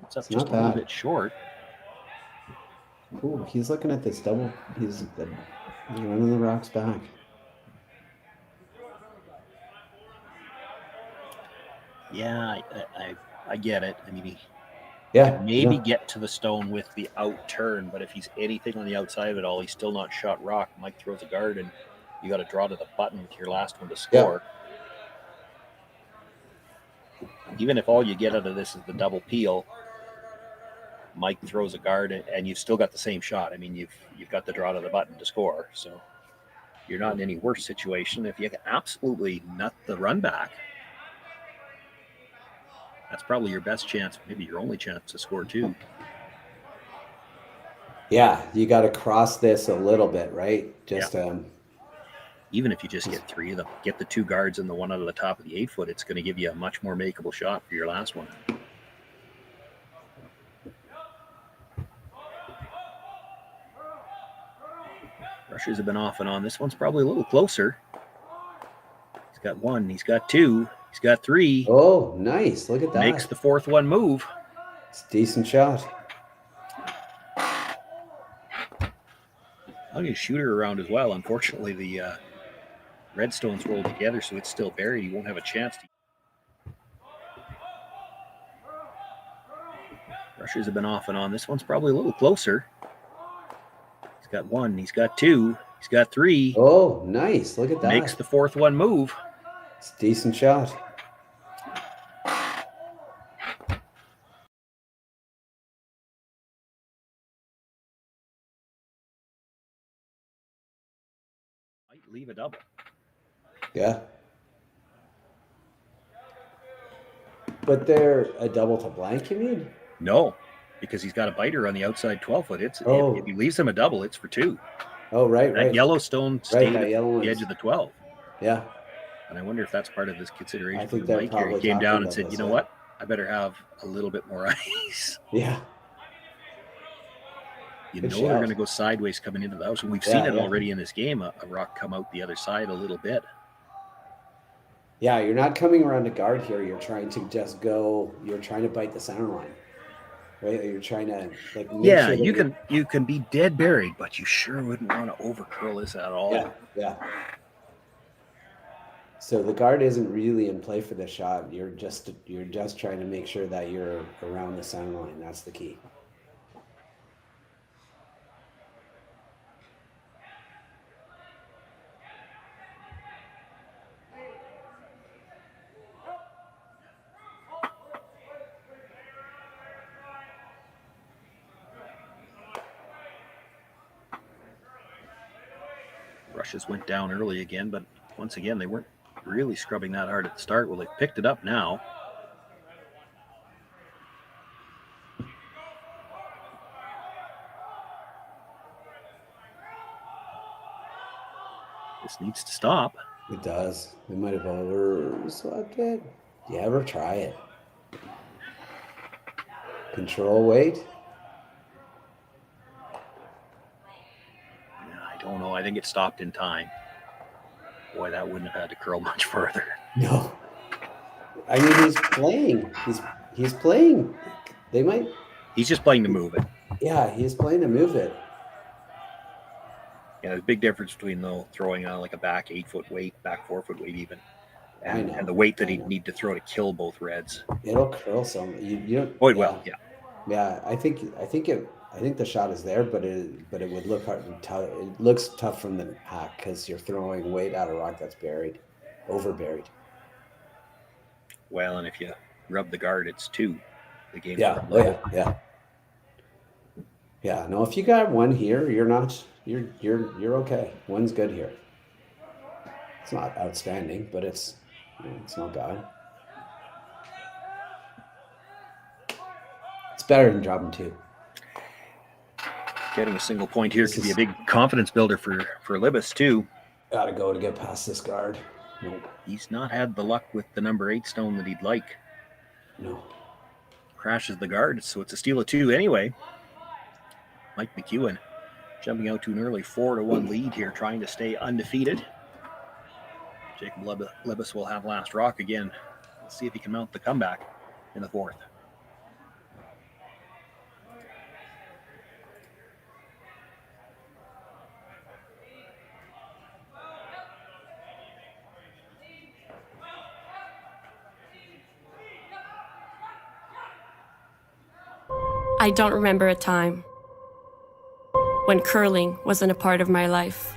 It's up just a little bit short. Ooh, he's looking at this double. He's running the rocks back. Yeah, I get it. I mean, maybe get to the stone with the out turn, but if he's anything on the outside of it all, he's still not shot rock. Mike throws a guard, and you got to draw to the button with your last one to score. Yeah. Even if all you get out of this is the double peel, Mike throws a guard, and you've still got the same shot. I mean, you've got the draw to the button to score, so you're not in any worse situation. If you can absolutely nut the run back, that's probably your best chance, maybe your only chance to score two. Yeah, you got to cross this a little bit, right? Just even if you just get three of them, get the two guards and the one out of the top of the 8 foot, it's going to give you a much more makeable shot for your last one. Rushers have been off and on. This one's probably a little closer. He's got one. He's got two. He's got three. Oh, nice. Look at that. Makes the fourth one move. It's a decent shot. I'm going to shoot her around as well. Unfortunately, the redstones rolled together, so it's still buried. He won't have a chance to. Rushers have been off and on. This one's probably a little closer. He's got one. He's got two. He's got three. Oh, nice. Look at that. Makes the fourth one move. It's a decent shot. Might leave a double. Yeah. But they're a double to blank, you mean? No, because he's got a biter on the outside 12 foot. If he leaves him a double, it's for two. Oh, right. That Yellowstone stayed at the edge of the 12. Yeah. And I wonder if that's part of this consideration. I think for Mike here. He came down and said, you know what? I better have a little bit more ice. Yeah. They're going to go sideways coming into the house. And we've seen it already in this game, a rock come out the other side a little bit. Yeah, you're not coming around to guard here. You're trying to just go, you're trying to bite the center line. Right? You're trying to you can be dead buried, but you sure wouldn't want to overcurl this at all. Yeah. So the guard isn't really in play for the shot. You're just trying to make sure that you're around the center line. That's the key. Rushes went down early again, but once again, they weren't really scrubbing that hard at the start. Well, they've picked it up now. This needs to stop. It does. They might have overswept it. Do you ever try it? Control weight? I don't know. I think it stopped in time. Boy, that wouldn't have had to curl much further. No. I mean, he's playing. He's playing. They might. He's just playing to move it. Yeah, he's playing to move it. Yeah, there's a big difference between throwing on like a back 8 foot weight, back 4 foot weight even, and the weight that he'd need to throw to kill both reds. It'll curl some. You don't. Oh, it will. Yeah. Yeah, I think the shot is there, but it would look hard. It looks tough from the hack because you're throwing weight at a rock that's over buried. Well, and if you rub the guard, it's two. The game. Yeah. Oh, yeah. Yeah. No, if you got one here, you're okay. One's good here. It's not outstanding, but it's not bad. It's better than dropping two. Getting a single point here could be a big confidence builder for Libbus too. Gotta go to get past this guard. Nope. He's not had the luck with the number 8 stone that he'd like. No. crashes the guard, so it's a steal of 2 anyway. Mike McEwen jumping out to an early 4-1 lead here, trying to stay undefeated. Jacob Libbus will have last rock again. Let's see if he can mount the comeback in the 4th. I don't remember a time when curling wasn't a part of my life.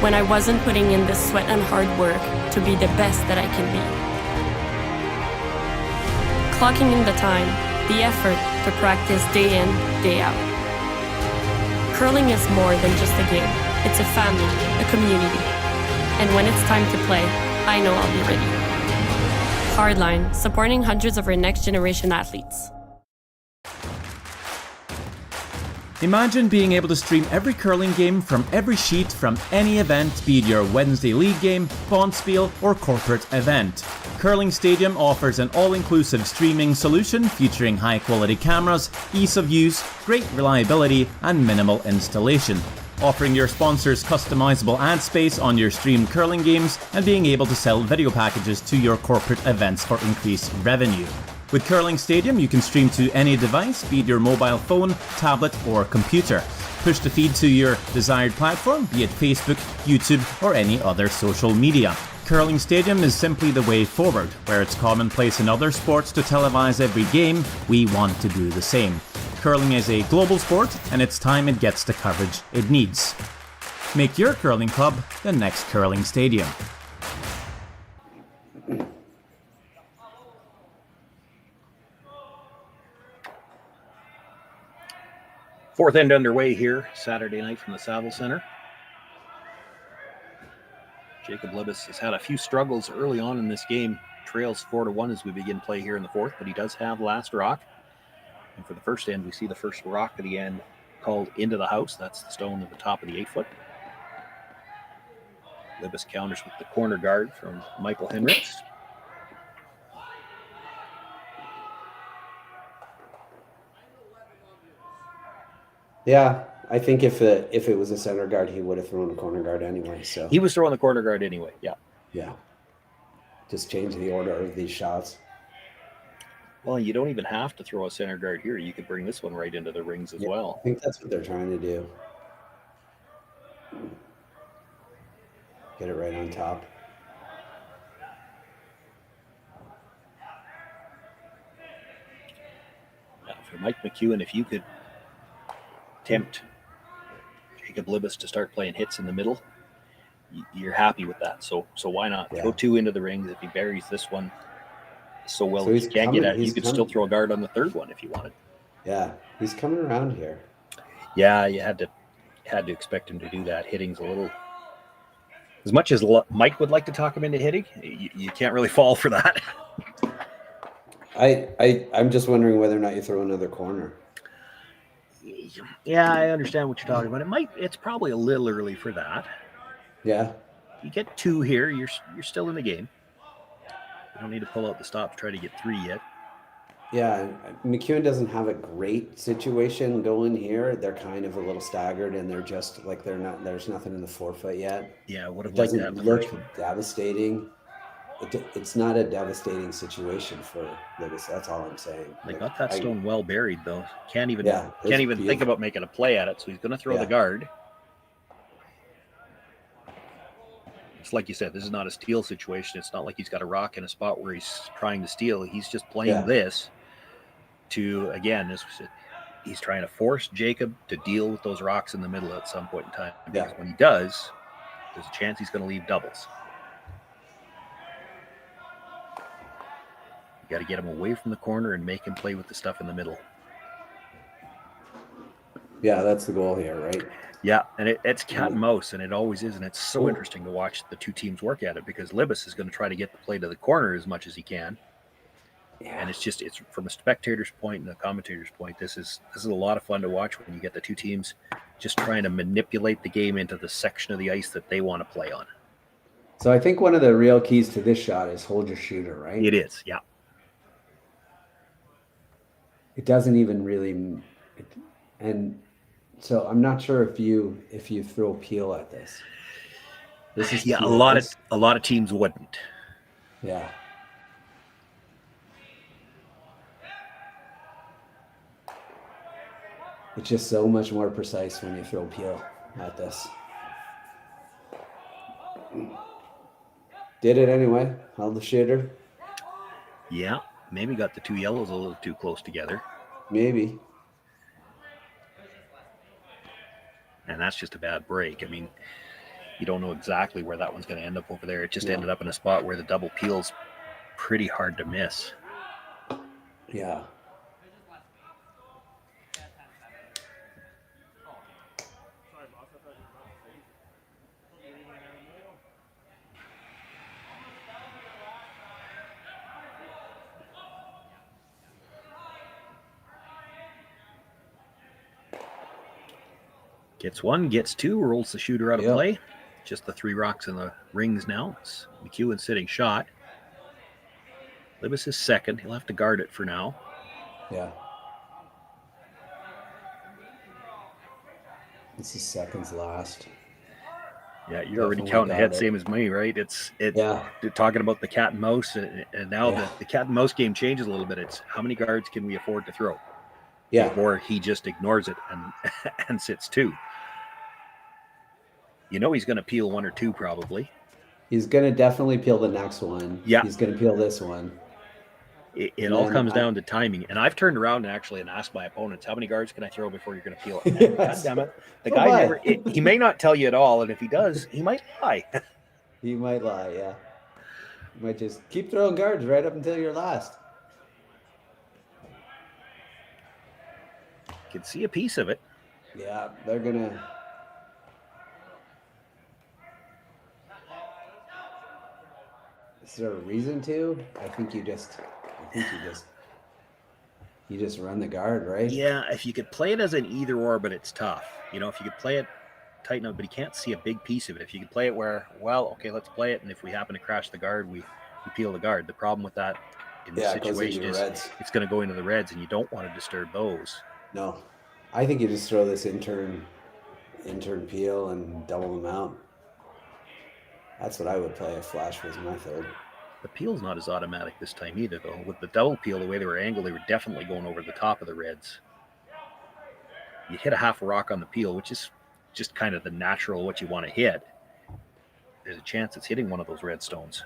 When I wasn't putting in the sweat and hard work to be the best that I can be. Clocking in the time, the effort to practice day in, day out. Curling is more than just a game. It's a family, a community. And when it's time to play, I know I'll be ready. Hardline, supporting hundreds of our next generation athletes. Imagine being able to stream every curling game from every sheet from any event, be it your Wednesday league game, bonspiel, or corporate event. Curling Stadium offers an all-inclusive streaming solution featuring high-quality cameras, ease of use, great reliability, and minimal installation. Offering your sponsors customizable ad space on your streamed curling games and being able to sell video packages to your corporate events for increased revenue. With Curling Stadium, you can stream to any device, be it your mobile phone, tablet, or computer. Push the feed to your desired platform, be it Facebook, YouTube, or any other social media. Curling Stadium is simply the way forward. Where it's commonplace in other sports to televise every game, we want to do the same. Curling is a global sport, and it's time it gets the coverage it needs. Make your curling club the next Curling Stadium. Fourth end underway here, Saturday night from the Saville Center. Jacob Libbus has had a few struggles early on in this game. Trails 4-1 as we begin play here in the 4th, but he does have last rock. And for the first end, we see the first rock of the end called into the house. That's the stone at the top of the 8-foot. Libbus counters with the corner guard from Michael Henricks. Yeah, I think if it was a center guard, he would have thrown a corner guard anyway. So he was throwing the corner guard anyway. Yeah. Yeah. Just change the order of these shots. Well, you don't even have to throw a center guard here. You could bring this one right into the rings as well. I think that's what they're trying to do. Get it right on top. Now, for Mike McEwen, if you could tempt Jacob Libbus to start playing hits in the middle, you're happy with that. So why not throw 2 into the rings? If he buries this one so well, he can't get at it, you could still throw a guard on the 3rd one if you wanted. Yeah, he's coming around here. Yeah, you had to expect him to do that. Hitting's a little, as much as Mike would like to talk him into hitting, you can't really fall for that. I'm just wondering whether or not you throw another corner. Yeah, I understand what you're talking about. It's probably a little early for that. Yeah. You get 2 here, you're still in the game. You don't need to pull out the stop to try to get 3 yet. Yeah, McEwen doesn't have a great situation going here. They're kind of a little staggered, and they're just like there's nothing in the 4-foot yet. Yeah, would have it liked to doesn't have the look first one. devastating. It's not a devastating situation for Libbus. That's all I'm saying. They got that stone well buried though. Can't even beautiful. think about making a play at it. So he's going to throw the guard. It's like you said, this is not a steal situation. It's not like he's got a rock in a spot where he's trying to steal. He's just playing this to, again, he's trying to force Jacob to deal with those rocks in the middle at some point in time. Because when he does, there's a chance he's going to leave doubles. You got to get him away from the corner and make him play with the stuff in the middle. Yeah, that's the goal here, right? Yeah, and it's cat and mouse, and it always is, and it's so interesting to watch the 2 teams work at it because Libbus is going to try to get the play to the corner as much as he can. Yeah. And it's from a spectator's point and a commentator's point, this is a lot of fun to watch when you get the 2 teams just trying to manipulate the game into the section of the ice that they want to play on. So I think one of the real keys to this shot is hold your shooter, right? It is, yeah. it doesn't even really, and so I'm not sure if you throw peel at this. This is a lot of teams wouldn't. Yeah. It's just so much more precise when you throw peel at this. Did it anyway. Held the shooter. Yeah, maybe got the two yellows a little too close together. Maybe. And that's just a bad break. I mean, you don't know exactly where that one's going to end up over there. It just ended up in a spot where the double peel's pretty hard to miss. Yeah. Gets one, gets two, rolls the shooter out of play. Just the three rocks in the rings now. It's McEwen sitting shot. Libbus is second. He'll have to guard it for now. Yeah. This is seconds last. Yeah, you're already counting ahead, same as me, right? You're talking about the cat and mouse, and now the cat and mouse game changes a little bit. It's how many guards can we afford to throw? Yeah. Or he just ignores it and sits two. You know he's going to peel one or two probably. He's going to definitely peel the next one. Yeah. He's going to peel this one. It all comes down to timing. And I've turned around and asked my opponents, how many guards can I throw before you're going to peel it? God damn it. The guy he may not tell you at all. And if he does, he might lie. He might lie, yeah. You might just keep throwing guards right up until you're last. You can see a piece of it. Yeah, they're going to... Is there a reason to? I think you just run the guard, right? Yeah, if you could play it as an either or, but it's tough. You know, if you could play it tight enough, but you can't see a big piece of it. If you could play it where, well, okay, let's play it, and if we happen to crash the guard, we peel the guard. The problem with that in this situation is it's going to go into the reds, and you don't want to disturb those. No. I think you just throw this intern peel and double them out. That's what I would play if Flash was my third. The peel's not as automatic this time either, though. With the double peel, the way they were angled, they were definitely going over the top of the reds. You hit a half a rock on the peel, which is just kind of the natural what you want to hit. There's a chance it's hitting one of those red stones.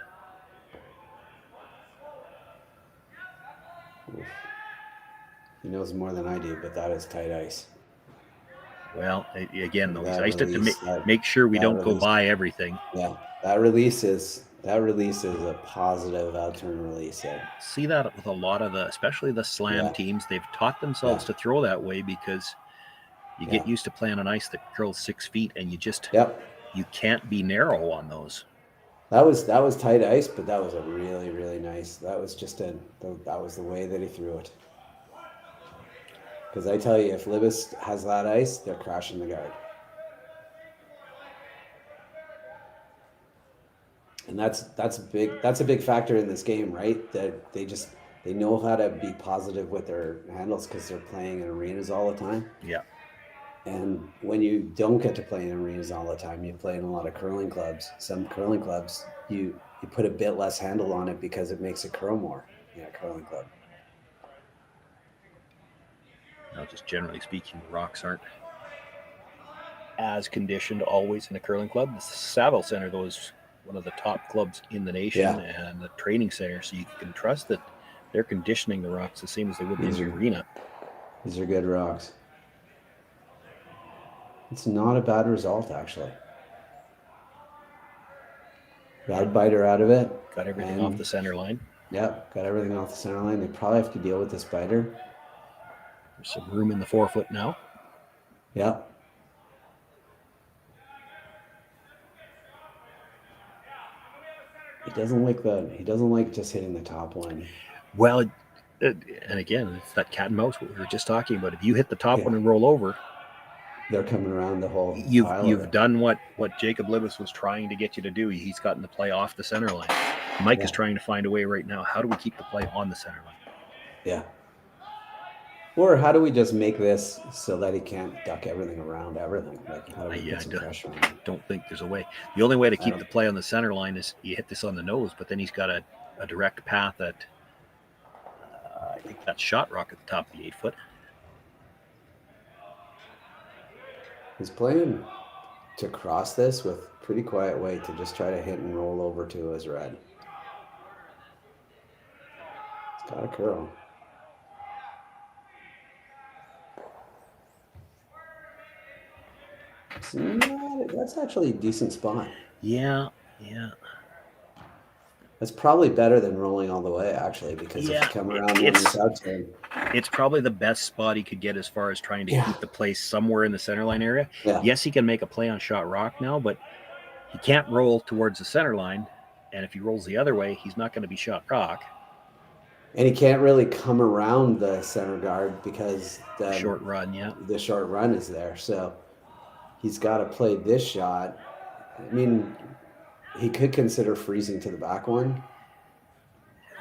Oof. He knows more than I do, but that is tight ice. Well, again, though, he's iced it to make sure we don't go by everything. Yeah, that release is a positive out-turn release. See that with a lot of especially the slam teams. They've taught themselves to throw that way because you get used to playing on ice that curls 6 feet, and you just you can't be narrow on those. That was tight ice, but that was a really, really nice. That was that was the way that he threw it. Because I tell you, if Libbus has that ice, they're crashing the guard. And that's a big factor in this game, right? That they know how to be positive with their handles because they're playing in arenas all the time. Yeah. And when you don't get to play in arenas all the time, you play in a lot of curling clubs. Some curling clubs, you put a bit less handle on it because it makes it curl more in a curling club. Now, just generally speaking, the rocks aren't as conditioned always in a curling club. The Saville Center, though, is one of the top clubs in the nation and the training center, so you can trust that they're conditioning the rocks the same as they would in the arena. These are good rocks. It's not a bad result, actually. Got a biter out of it. Got everything off the center line. Yep, got everything off the center line. They probably have to deal with this biter. There's some room in the forefoot now. Yeah. He doesn't like just hitting the top one. Well, and again, it's that cat and mouse what we were just talking about. If you hit the top one and roll over, they're coming around the whole. You've done what Jacob Libbus was trying to get you to do. He's gotten the play off the center line. Mike is trying to find a way right now. How do we keep the play on the center line? Yeah. Or how do we just make this so that he can't duck everything around everything? Like, how do we put some pressure on him? Don't think there's a way. The only way to keep the play on the center line is you hit this on the nose, but then he's got a direct path at, I think that's shot rock at the top of the 8-foot. He's playing to cross this with pretty quiet weight to just try to hit and roll over to his red. It's got a curl. That's actually a decent spot. Yeah. That's probably better than rolling all the way, actually, because if you come around on this outside, it's probably the best spot he could get as far as trying to keep the play somewhere in the center line area. Yeah. Yes, he can make a play on shot rock now, but he can't roll towards the center line. And if he rolls the other way, he's not going to be shot rock. And he can't really come around the center guard because the short run, the short run is there. So he's got to play this shot. I mean, he could consider freezing to the back one.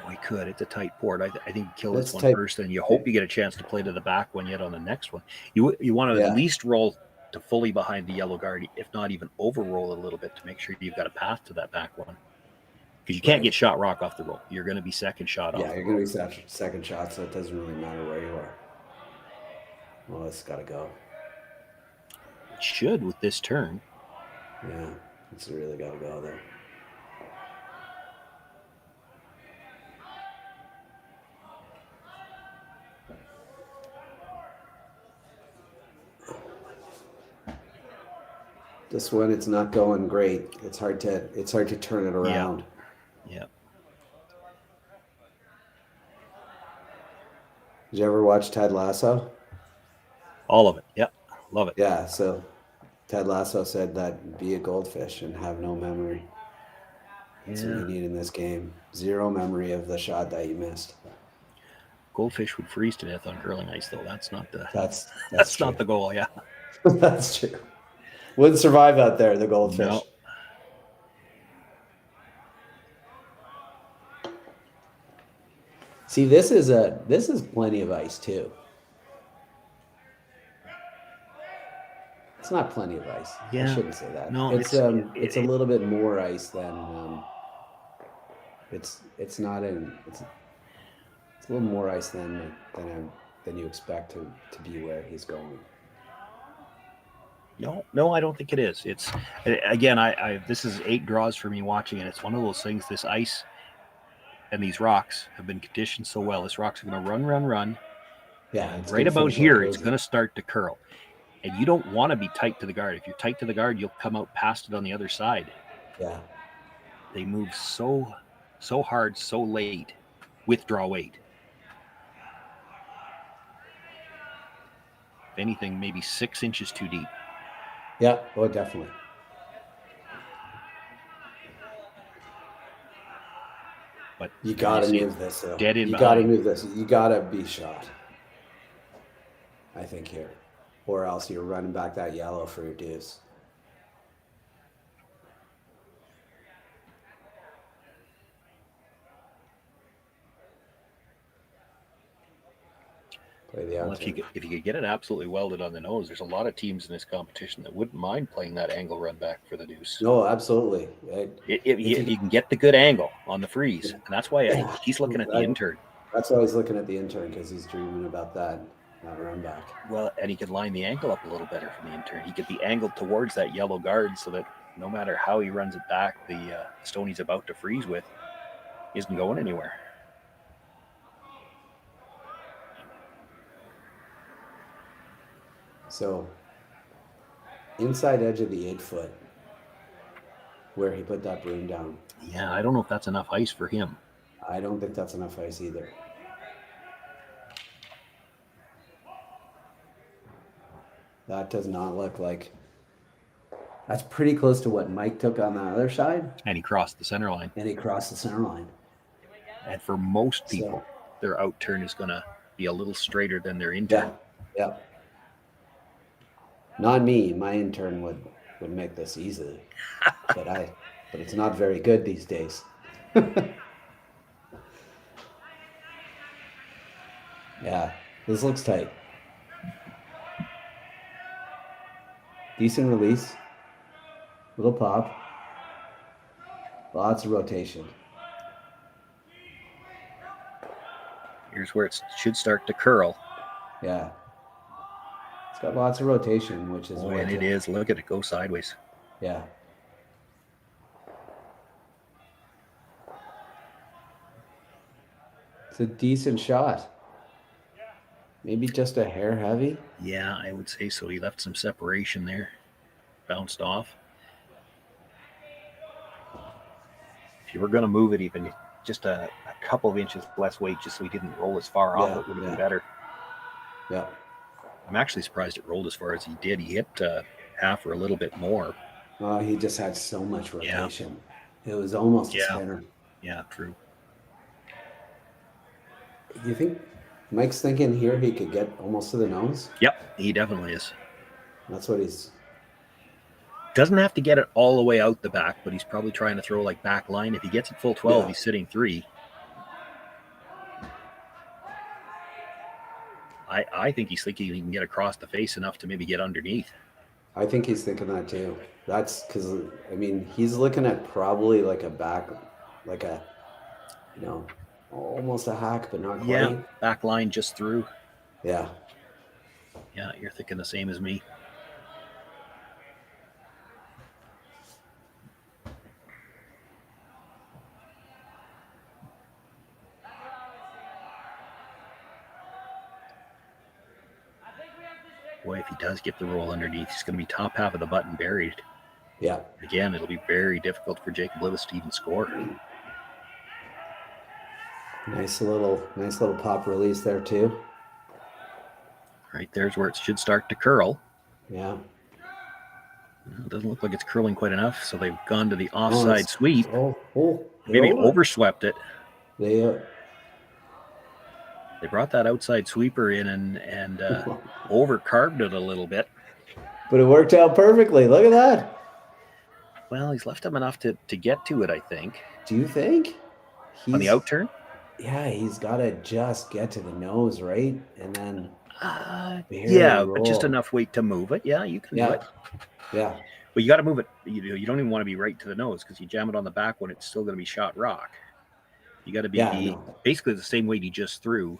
We could. It's a tight port. I think kill this one first, and you hope you get a chance to play to the back one yet on the next one. You want to at least roll to fully behind the yellow guard, if not even over roll it a little bit to make sure you've got a path to that back one. Because you can't get shot rock off the roll. You're going to be second shot off. Yeah, you're going to be second shot, so it doesn't really matter where you are. Well, it's got to go. It should with this turn. Yeah, it's really got to go there. This one, it's not going great. It's hard to turn it around. Yeah. Did you ever watch Ted Lasso? All of it. Yep. Love it. Yeah. So Ted Lasso said that be a goldfish and have no memory. That's what you need in this game. Zero memory of the shot that you missed. Goldfish would freeze to death on curling ice, though. That's not the that's not the goal. Yeah. That's true. Wouldn't survive out there, the goldfish. No. See, this is plenty of ice too. It's not plenty of ice. Yeah. I shouldn't say that. No, it's a little bit more ice than it's a little more ice than you expect to be where he's going. No, I don't think it is. It's again, this is 8 draws for me watching, and it's one of those things. This ice and these rocks have been conditioned so well. This rock's going to run. Yeah, right about here, it's going to start to curl, and you don't want to be tight to the guard. If you're tight to the guard, you'll come out past it on the other side. Yeah, they move so hard, so late with draw weight. If anything, maybe 6 inches too deep. Yeah, oh, definitely. But you gotta move this. Though. Dead in. You gotta move this. You gotta be shot. I think here, or else you're running back that yellow for your deuce. Well, if you could get it absolutely welded on the nose, there's a lot of teams in this competition that wouldn't mind playing that angle run back for the deuce. No, absolutely. If you can get the good angle on the freeze, and that's why he's looking at the intern. That's why he's looking at the intern, because he's dreaming about that run back. Well, and he could line the angle up a little better from the intern. He could be angled towards that yellow guard so that no matter how he runs it back, the stone he's about to freeze with isn't going anywhere. So, inside edge of the 8-foot, where he put that broom down. Yeah, I don't know if that's enough ice for him. I don't think that's enough ice either. That does not look like... That's pretty close to what Mike took on the other side. And he crossed the center line. And for most people, their out turn is going to be a little straighter than their in turn. Yeah. Not me. My intern would make this easily, but it's not very good these days. Yeah, This looks tight. Decent release. Little pop. Lots of rotation. Here's where it should start to curl. Yeah. It's got lots of rotation, which is... and it is. Look at it go sideways. Yeah. It's a decent shot. Maybe just a hair heavy. Yeah, I would say so. He left some separation there. Bounced off. If you were going to move it even just a couple of inches less weight, just so he didn't roll as far off, it would have been better. Yeah. I'm actually surprised it rolled as far as he did. He hit half or a little bit more. He just had so much rotation. Yeah. It was almost a spinner. Yeah, true. You think Mike's thinking here he could get almost to the nose? Yep, he definitely is. That's what he's... Doesn't have to get it all the way out the back, but he's probably trying to throw like back line. If he gets it full 12, he's sitting 3. I think he's thinking he can get across the face enough to maybe get underneath. I think he's thinking that too. That's because, I mean, he's looking at probably like a back, like a, you know, almost a hack, but not quite. Yeah, back line just through. Yeah. Yeah, you're thinking the same as me. Boy, if he does get the roll underneath, he's going to be top half of the button buried. Yeah. Again, it'll be very difficult for Jacob Libbus to even score. Nice little pop release there too. Right there's where it should start to curl. Yeah. It doesn't look like it's curling quite enough, so they've gone to the offside sweep. Maybe overswept it. They brought that outside sweeper in and overcarved it a little bit. But it worked out perfectly. Look at that. Well, he's left him enough to get to it, I think. Do you think? On the out turn? Yeah, he's got to just get to the nose, right? And then but just enough weight to move it. Yeah, you can do it. Yeah. But you got to move it. You don't even want to be right to the nose because you jam it on the back when it's still going to be shot rock. You got to be basically the same weight he just threw.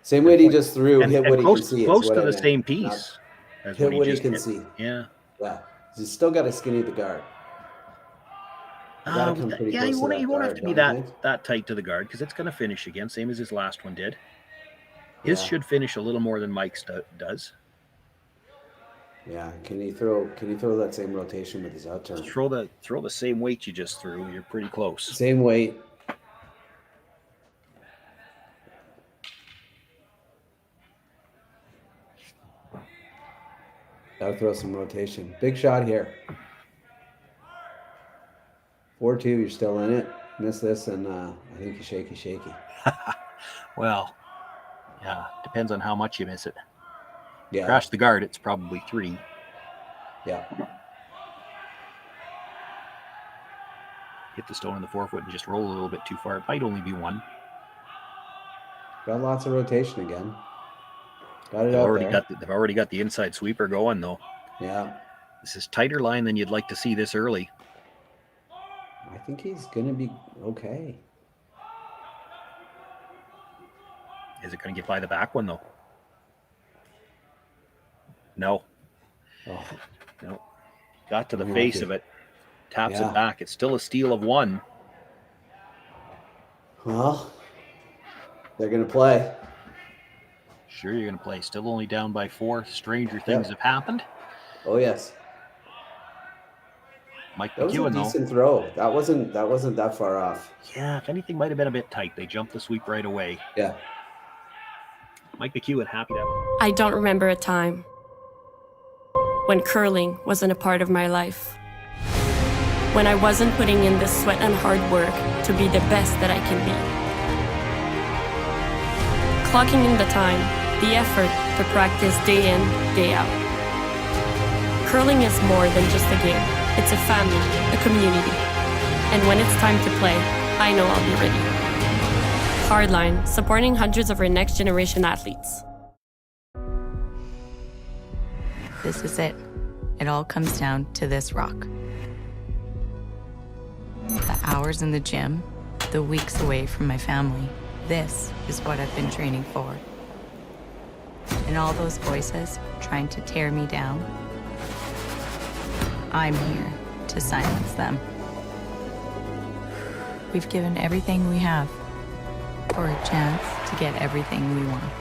Same weight he just threw. And hit what he can see. Close to the same piece. Hit what he can see. Yeah. Yeah. He's still got to skinny the guard. He won't have to be that tight to the guard because it's going to finish again, same as his last one did. His should finish a little more than Mike's does. Yeah, can he throw that same rotation with his out turn? Throw the same weight you just threw. You're pretty close. Same weight. Gotta throw some rotation. Big shot here. 4-2, you're still in it. Miss this, and I think you're shaky. Well, yeah, depends on how much you miss it. Yeah. Crash the guard, it's probably 3. Yeah. Hit the stone in the forefoot and just roll a little bit too far. It might only be 1. Got lots of rotation again. Got it out there. They've already got the inside sweeper going, though. Yeah. This is tighter line than you'd like to see this early. I think he's going to be okay. Is it going to get by the back one, though? No. Oh. No. Got to the face of it. Taps it back. It's still a steal of 1. Well, they're going to play. Sure, you're going to play. Still only down by 4. Stranger things have happened. Oh, yes. Mike that McEwen, was a decent throw. That wasn't that far off. Yeah, if anything, might have been a bit tight. They jumped the sweep right away. Yeah. Mike McEwen, happy to have him. I don't remember a time when curling wasn't a part of my life. When I wasn't putting in the sweat and hard work to be the best that I can be. Clocking in the time, the effort to practice day in, day out. Curling is more than just a game. It's a family, a community. And when it's time to play, I know I'll be ready. Hardline, supporting hundreds of our next generation athletes. This is it. It all comes down to this rock. The hours in the gym, the weeks away from my family. This is what I've been training for. And all those voices trying to tear me down, I'm here to silence them. We've given everything we have for a chance to get everything we want.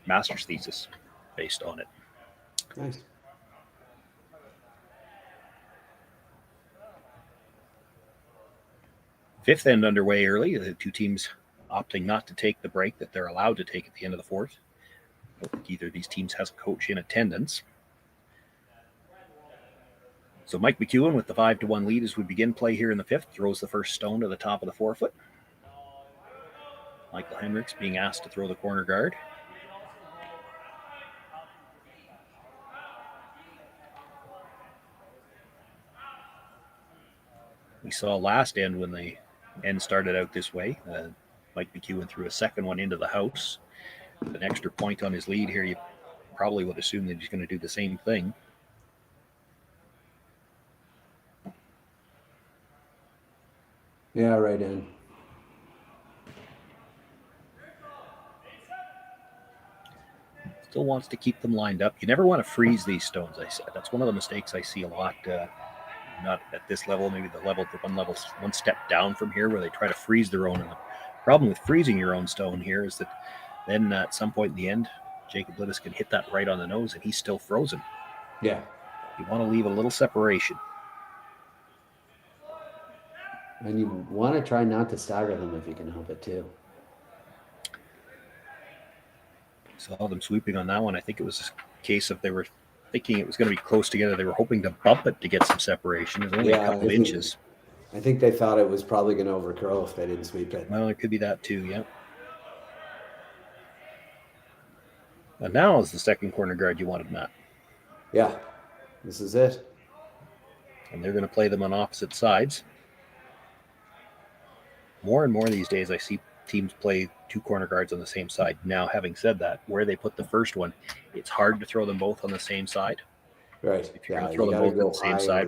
Master's thesis based on it. Nice. Fifth end underway early. The two teams opting not to take the break that they're allowed to take at the end of the fourth. I don't think either of these teams has a coach in attendance. So Mike McEwen with the 5-1 lead as we begin play here in the fifth, throws the first stone to the top of the forefoot. Michael Hendricks being asked to throw the corner guard. We saw last end when the end started out this way. Mike McEwen threw a second one into the house. With an extra point on his lead here, you probably would assume that he's going to do the same thing. Yeah, right in. Still wants to keep them lined up. You never want to freeze these stones, I said. That's one of the mistakes I see a lot. Not at this level, maybe the one step down from here, where they try to freeze their own. And the problem with freezing your own stone here is that then at some point in the end, Jacob Libbus can hit that right on the nose and he's still frozen. Yeah. You want to leave a little separation. And you want to try not to stagger them if you can help it too. Saw them sweeping on that one. I think it was a case of they were thinking it was going to be close together. They were hoping to bump it to get some separation. It was only a couple inches. I think they thought it was probably going to overcurl if they didn't sweep it. Well, it could be that too, yeah. And now is the second corner guard you wanted, Matt. Yeah, this is it. And they're going to play them on opposite sides. More and more these days, I see teams play two corner guards on the same side. Now, having said that, where they put the first one, it's hard to throw them both on the same side. Right. If you're going to throw them both on the same side,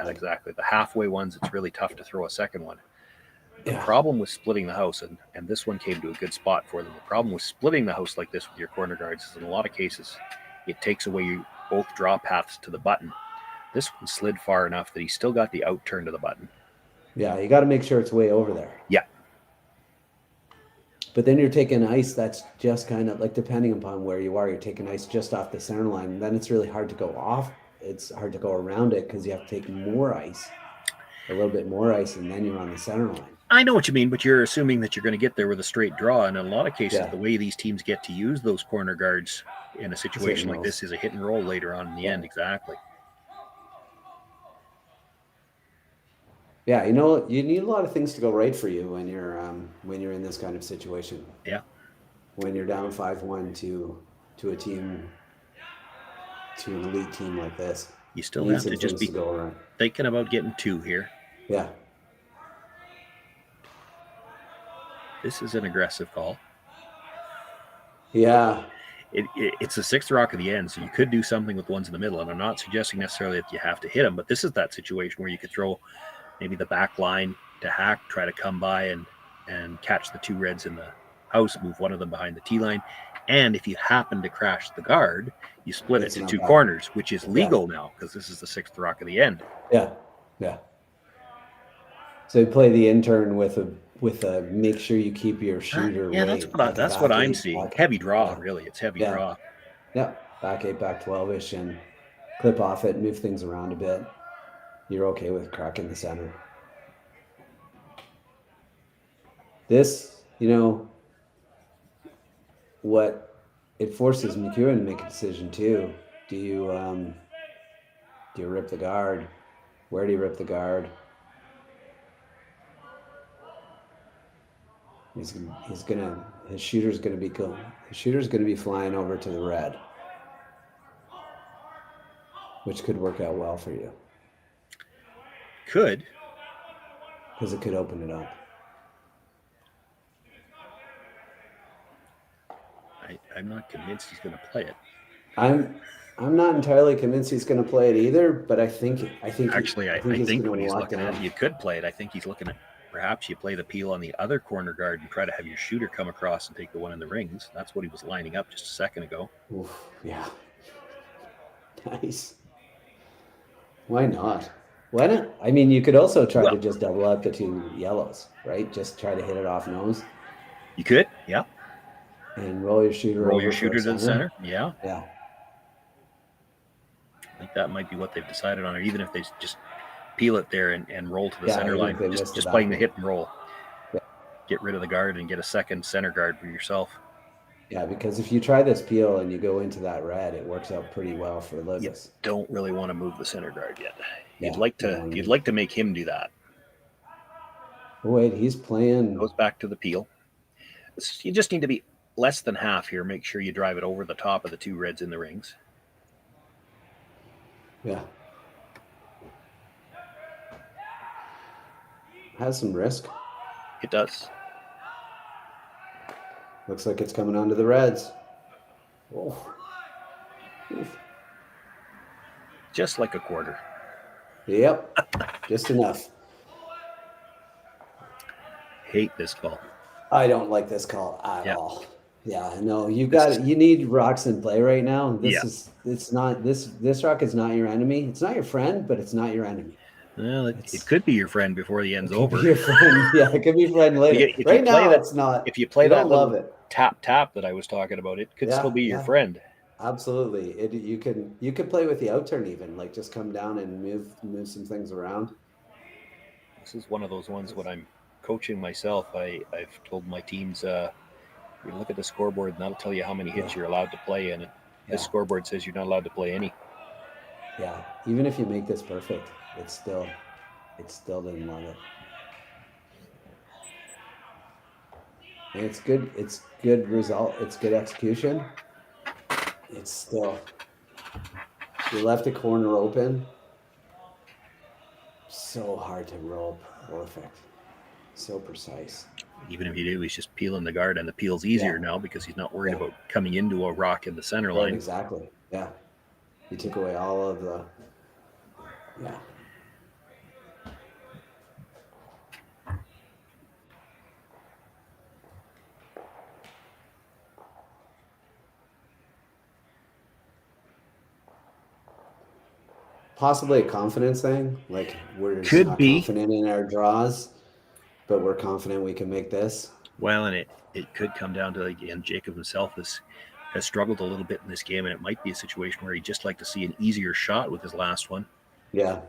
exactly. The halfway ones, it's really tough to throw a second one. The problem with splitting the house, and this one came to a good spot for them, the problem with splitting the house like this with your corner guards is in a lot of cases, it takes away both draw paths to the button. This one slid far enough that he still got the out turn to the button. Yeah, you got to make sure it's way over there. Yeah. But then you're taking ice that's just kind of like, depending upon where you are, you're taking ice just off the center line. And then it's really hard to go off. It's hard to go around it because you have to take more ice, a little bit more ice, and then you're on the center line. I know what you mean, but you're assuming that you're going to get there with a straight draw. And in a lot of cases, the way these teams get to use those corner guards in a situation like this is a hit and roll later on in the end. Exactly. Yeah, you know, you need a lot of things to go right for you when you're in this kind of situation. Yeah. When you're down 5-1 to a team, to an elite team like this, you still have to just be thinking about getting two here. Yeah. This is an aggressive call. Yeah. It's the sixth rock at the end, so you could do something with ones in the middle. And I'm not suggesting necessarily that you have to hit them, but this is that situation where you could throw maybe the back line to Hack, try to come by and catch the two reds in the house, move one of them behind the T line. And if you happen to crash the guard, you split it to two corners, which is legal now because this is the sixth rock of the end. Yeah. Yeah. So you play the intern with a make sure you keep your shooter. Yeah, that's what I'm seeing. Heavy draw, really. It's heavy draw. Yeah. Back 8, back 12-ish, and clip off it, move things around a bit. You're okay with cracking the center. this, what it forces McEwen to make a decision too. Do you rip the guard? Where do you rip the guard? His shooter's gonna be flying over to the red, which could work out well for you. Could. Because it could open it up. I'm not convinced he's going to play it. I'm not entirely convinced he's going to play it either, but I think I think when he's looking at it, you could play it. I think he's looking at perhaps you play the peel on the other corner guard and try to have your shooter come across and take the one in the rings. That's what he was lining up just a second ago. Oof, yeah. Nice. Why not? Why not? I mean, you could also try to just double up the two yellows, right? Just try to hit it off nose. You could, yeah. And roll your shooter to the center. Yeah. Yeah. I think that might be what they've decided on, or even if they just peel it there and roll to the center line. Just playing the hit and roll. Yeah. Get rid of the guard and get a second center guard for yourself. Yeah, because if you try this peel and you go into that red, it works out pretty well for Libbus. You don't really want to move the center guard yet. You'd like to make him do that. Oh, wait, he's playing. Goes back to the peel. You just need to be less than half here. Make sure you drive it over the top of the two reds in the rings. Yeah. Has some risk. It does. Looks like it's coming onto the reds. Oh. Just like a quarter. Yep. Just enough. Hate this call. I don't like this call at all. Yeah, no, you need rocks in play right now. This rock is not your enemy. It's not your friend, but it's not your enemy. Well, it could be your friend before the end's over. Your friend, yeah, it could be friend later. Right now, it's not. If you play that little tap that I was talking about, it could still be your friend. Absolutely, you could play with the out turn even, like just come down and move some things around. This is one of those ones when I'm coaching myself. I've told my teams, you look at the scoreboard and that'll tell you how many hits you're allowed to play in. This scoreboard says you're not allowed to play any. Yeah, even if you make this perfect, it still didn't love it. And it's good result. It's good execution. It's still, you left a corner open. So hard to roll perfect. So precise. Even if you do, he's just peeling the guard, and the peel's easier now because he's not worried about coming into a rock in the center line. Exactly. Yeah. You took away all of the. Yeah. Possibly a confidence thing, like we're just not confident in our draws, but we're confident we can make this. Well, and it could come down to, again, Jacob himself has struggled a little bit in this game, and it might be a situation where he'd just like to see an easier shot with his last one. Yeah.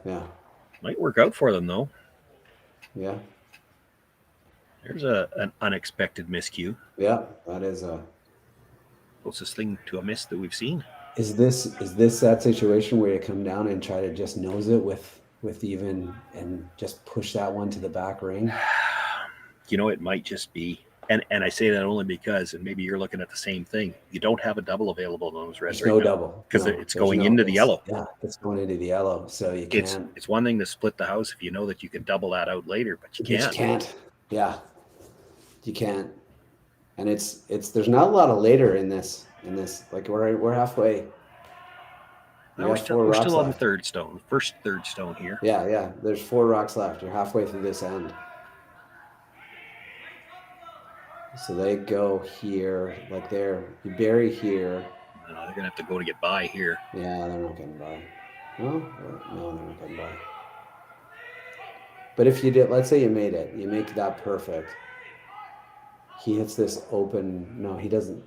Might work out for them, though. Yeah. There's an unexpected miscue. Yeah, that is a closest thing to a miss that we've seen. Is this that situation where you come down and try to just nose it with even and just push that one to the back ring? It might just be, and I say that only because, and maybe you're looking at the same thing, you don't have a double available on those reds. There's no double because it's going into the yellow. Yeah, it's going into the yellow, so you can't. It's one thing to split the house if you know that you could double that out later, but you can't. You can't. Yeah, you can't. And it's there's not a lot of later in this. Like we're halfway. We're still on the first third stone here. Yeah. There's 4 rocks left. You're halfway through this end. So they go here, like you bury here. No, they're gonna have to go to get by here. Yeah, they're not getting by. No, they're not getting by. But if you did, let's say you made it, you make that perfect. He hits this open. No, he doesn't.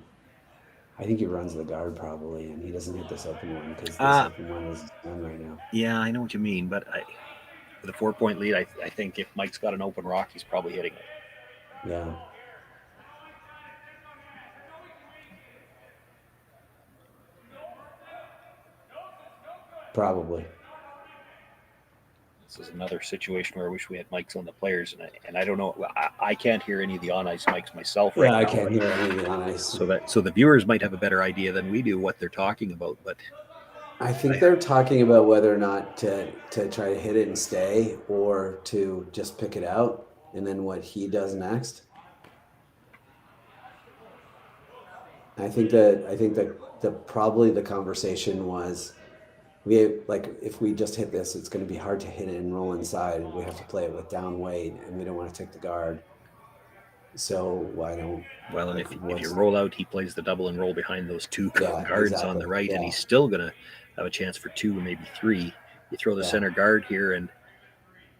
I think he runs the guard probably, and he doesn't hit this open one because this open one is done right now. Yeah, I know what you mean, but with a 4-point lead, I think if Mike's got an open rock, he's probably hitting it. Yeah. Probably. This is another situation where I wish we had mics on the players, and I don't know. I can't hear any of the on ice mics myself right now. Yeah, I can't hear any of the on ice. So the viewers might have a better idea than we do what they're talking about. But I think they're talking about whether or not to try to hit it and stay, or to just pick it out, and then what he does next. I think that probably the conversation was, if we just hit this, it's going to be hard to hit it and roll inside. We have to play it with down weight, and we don't want to take the guard. So why don't? Well, and if you roll out, he plays the double and roll behind those two guards on the right, and he's still going to have a chance for 2, maybe 3. You throw the center guard here, and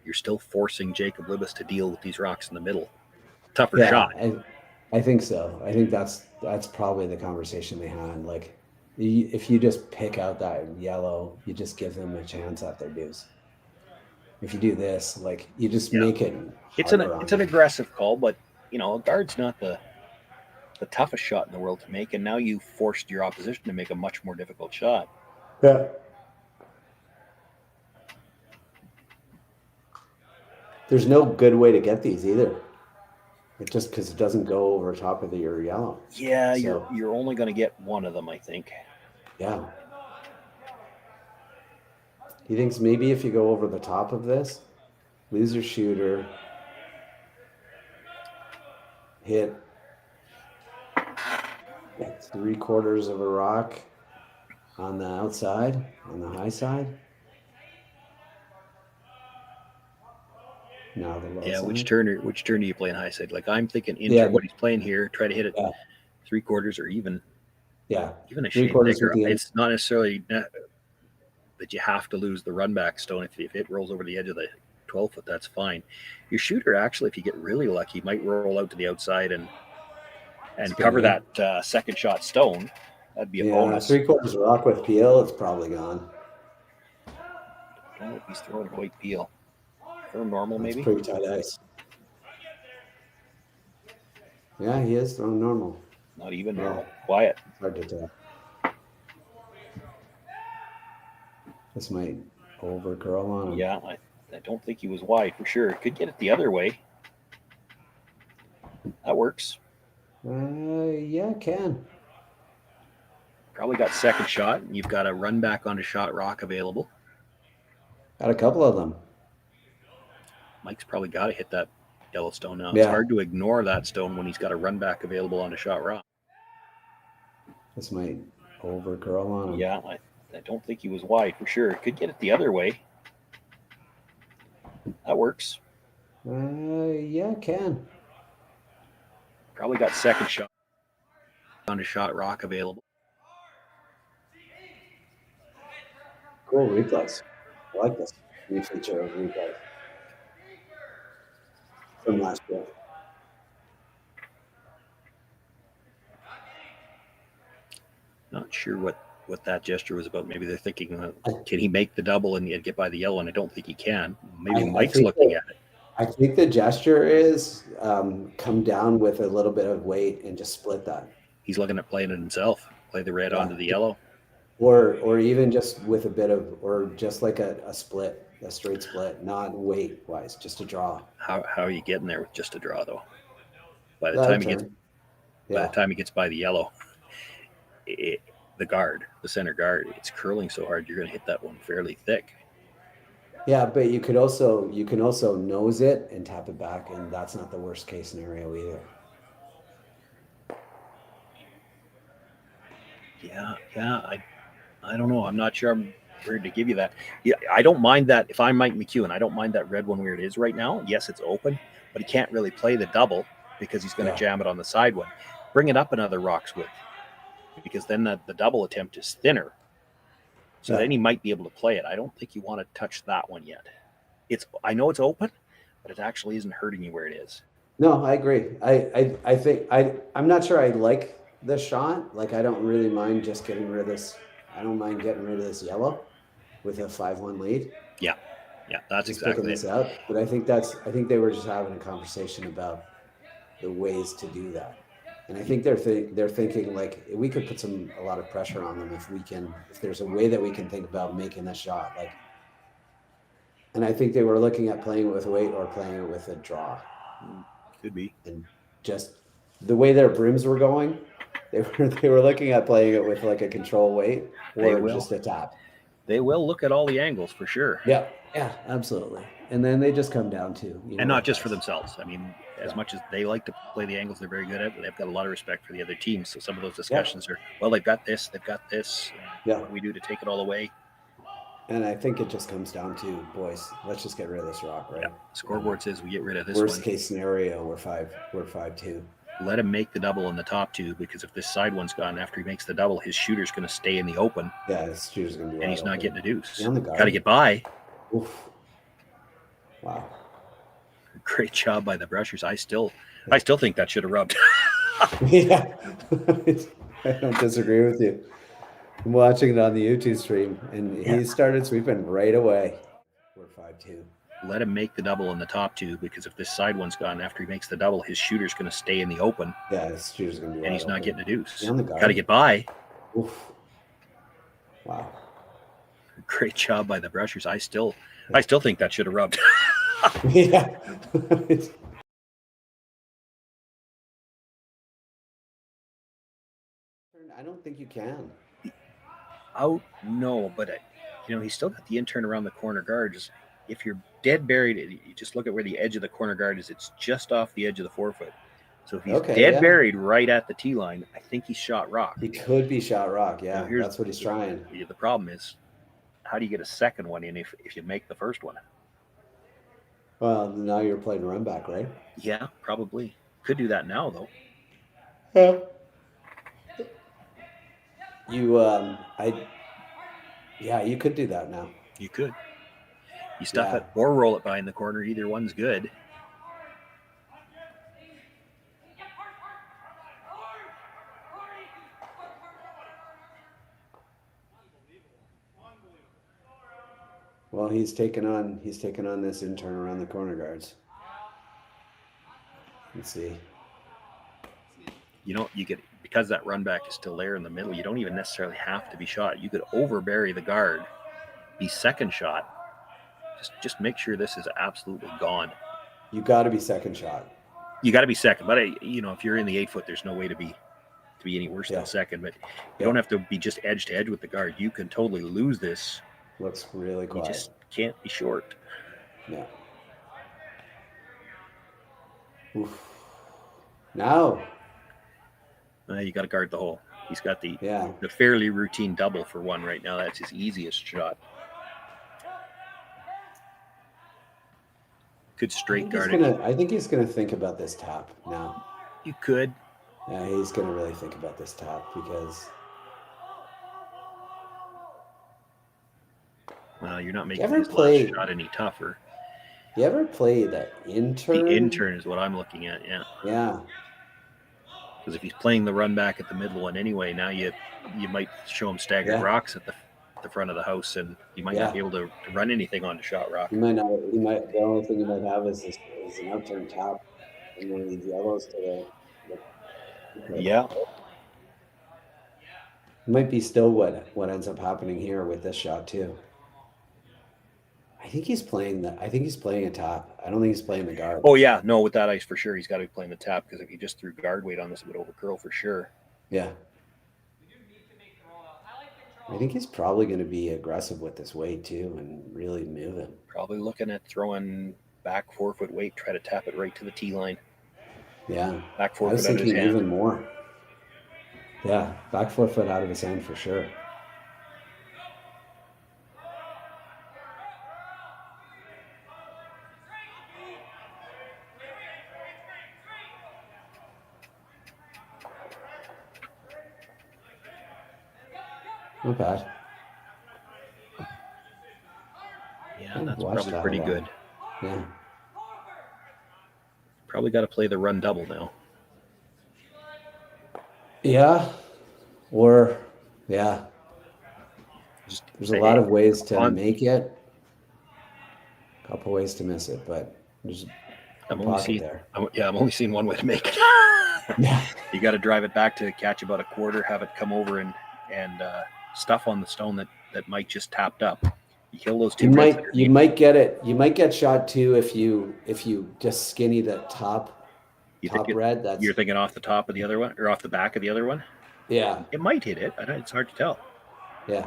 you're still forcing Jacob Libbus to deal with these rocks in the middle. Tougher shot. I think so. I think that's probably the conversation they had. Like, if you just pick out that yellow, you just give them a chance at their dues. If you do this, like, you just make it. It's an aggressive call, but a guard's not the toughest shot in the world to make, and now you forced your opposition to make a much more difficult shot. Yeah. There's no good way to get these either. It just because it doesn't go over top of your yellow. Yeah, so, you're only going to get one of them, I think. Yeah. He thinks maybe if you go over the top of this, lose your shooter, hit 3/4 of a rock on the outside, on the high side. No, the low side. Which turn are you playing high side? Like, I'm thinking into what he's playing here, try to hit it 3/4 or even. Yeah. Even a shade bigger. It's not necessarily that you have to lose the run back stone. If it rolls over the edge of the 12-foot, that's fine. Your shooter, actually, if you get really lucky, might roll out to the outside and cover that second shot stone. That'd be a bonus. 3/4 rock with peel, it's probably gone. I don't know if he's throwing white peel. Or normal, maybe? Pretty tight ice. Yeah, he is throwing normal. Not even normal. Quiet. Hard to tell. This might overcurl on him. Yeah, I don't think he was wide for sure. Could get it the other way. That works. Yeah, it can. Probably got second shot. You've got a run back onto shot rock available. Got a couple of them. Mike's probably got to hit that yellow stone now. It's hard to ignore that stone when he's got a run back available on a shot rock. This might overcurl on him. Yeah, I don't think he was wide for sure. Could get it the other way. That works. Yeah, it can. Probably got second shot on a shot rock available. Cool replays. I like this new feature of replays from last year. Not sure what that gesture was about. Maybe they're thinking, can he make the double and get by the yellow? And I don't think he can. Maybe Mike's looking at it. I think the gesture is come down with a little bit of weight and just split that. He's looking at playing it himself. Play the red onto the yellow. Or even just with a bit of, or just like a split, a straight split, not weight wise, just a draw. How are you getting there with just a draw though? By the time he gets by the yellow, the center guard, it's curling so hard you're going to hit that one fairly thick. Yeah, but you can also nose it and tap it back, and that's not the worst case scenario either. Yeah. I don't know. I'm not sure I'm ready to give you that. Yeah, I don't mind that. If I'm Mike McEwen, I don't mind that red one where it is right now. Yes, it's open, but he can't really play the double because he's going to jam it on the side one. Bring it up another rock's width, because then the double attempt is thinner. So then he might be able to play it. I don't think you want to touch that one yet. I know it's open, but it actually isn't hurting you where it is. No, I agree. I think I'm not sure I like the shot. Like, I don't really mind just getting rid of this. I don't mind getting rid of this yellow with a 5-1 lead. Yeah, that's just exactly this out. But I think they were just having a conversation about the ways to do that. And I think they're thinking like we could put a lot of pressure on them if there's a way that we can think about making the shot. Like, and I think they were looking at playing it with weight or playing it with a draw. Could be. And just the way their brims were going, they were looking at playing it with like a control weight or just a tap. They will look at all the angles for sure. Yeah, absolutely. And then they just come down to and not just for themselves. I mean, as much as they like to play the angles they're very good at, they've got a lot of respect for the other teams. So some of those discussions are, well, they've got this. Yeah. What do we do to take it all away? And I think it just comes down to, boys, let's just get rid of this rock, right? Yeah. Scoreboard says we get rid of this Worst case scenario, we're 5-2. Let him make the double in the top two, because if this side one's gone after he makes the double, his shooter's going to stay in the open. Yeah, his shooter's going to be and he's not getting a deuce. Got to get by. Oof. Wow. Great job by the Brushers. I still think that should have rubbed. Yeah. I don't disagree with you. I'm watching it on the YouTube stream, and he started sweeping right away. We're 5-2. Let him make the double in the top two, because if this side one's gone after he makes the double, his shooter's going to stay in the open. Yeah, his shooter's going to be and he's not getting a deuce. Got to get by. Oof. Wow. Great job by the Brushers. I still think that should have rubbed. Yeah. I don't think you can. No, but he's still got the in-turn around the corner guard. Just, if you're dead buried, you just look at where the edge of the corner guard is. It's just off the edge of the 4-foot. So if he's buried right at the tee line, I think he's shot rock. He could be shot rock. Yeah, now, that's what he's trying. The problem is, how do you get a second one in if you make the first one? Well, now you're playing run back, right? Yeah, probably. Could do that now, though. Yeah. You could do that now. You could. You stuff it or roll it behind the corner. Either one's good. Well, he's taken on this in turn around the corner guards. Let's see. You get, because that run back is still there in the middle, you don't even necessarily have to be shot. You could overbury the guard, be second shot. Just make sure this is absolutely gone. You got to be second shot. You got to be second, but if you're in the 8-foot, there's no way to be any worse than second. But you don't have to be just edge to edge with the guard. You can totally lose this. Looks really quiet. You just can't be short. Yeah. Oof. Now. You got to guard the hole. He's got the fairly routine double for one right now. That's his easiest shot. Good straight guarding. I think he's gonna think about this tap now. You could. Yeah, he's gonna really think about this tap because. Well, you're not making this last shot any tougher. You ever play that in-turn? The in-turn is what I'm looking at, yeah. Yeah. Because if he's playing the run back at the middle one anyway, now you might show him staggered rocks at the front of the house, and you might not be able to run anything onto shot rock. You might not. The only thing you might have is an out-turn tap and one of these yellows to the. Yeah. It might be still what ends up happening here with this shot too. I think he's playing a tap. I don't think he's playing the guard. Oh yeah, no, with that ice for sure, he's got to be playing the tap, because if he just threw guard weight on this, it would overcurl for sure. Yeah. I think he's probably going to be aggressive with this weight too and really move him. Probably looking at throwing back 4-foot weight, try to tap it right to the tee line. Yeah. Back 4 foot. I was thinking even more. Yeah, back 4 foot out of his hand for sure. Not bad. Yeah, that's probably pretty good. Yeah. Probably got to play the run double now. Yeah. Or, yeah. There's a lot of ways to make it. A couple ways to miss it, but there's I'm only seeing one way to make it. Yeah. You got to drive it back to catch about a quarter, have it come over and stuff on the stone that might just tapped up. You kill those two. You might get it. You might get shot too if you just skinny the top red. You're thinking off the top of the other one or off the back of the other one. Yeah, it might hit it. It's hard to tell. Yeah.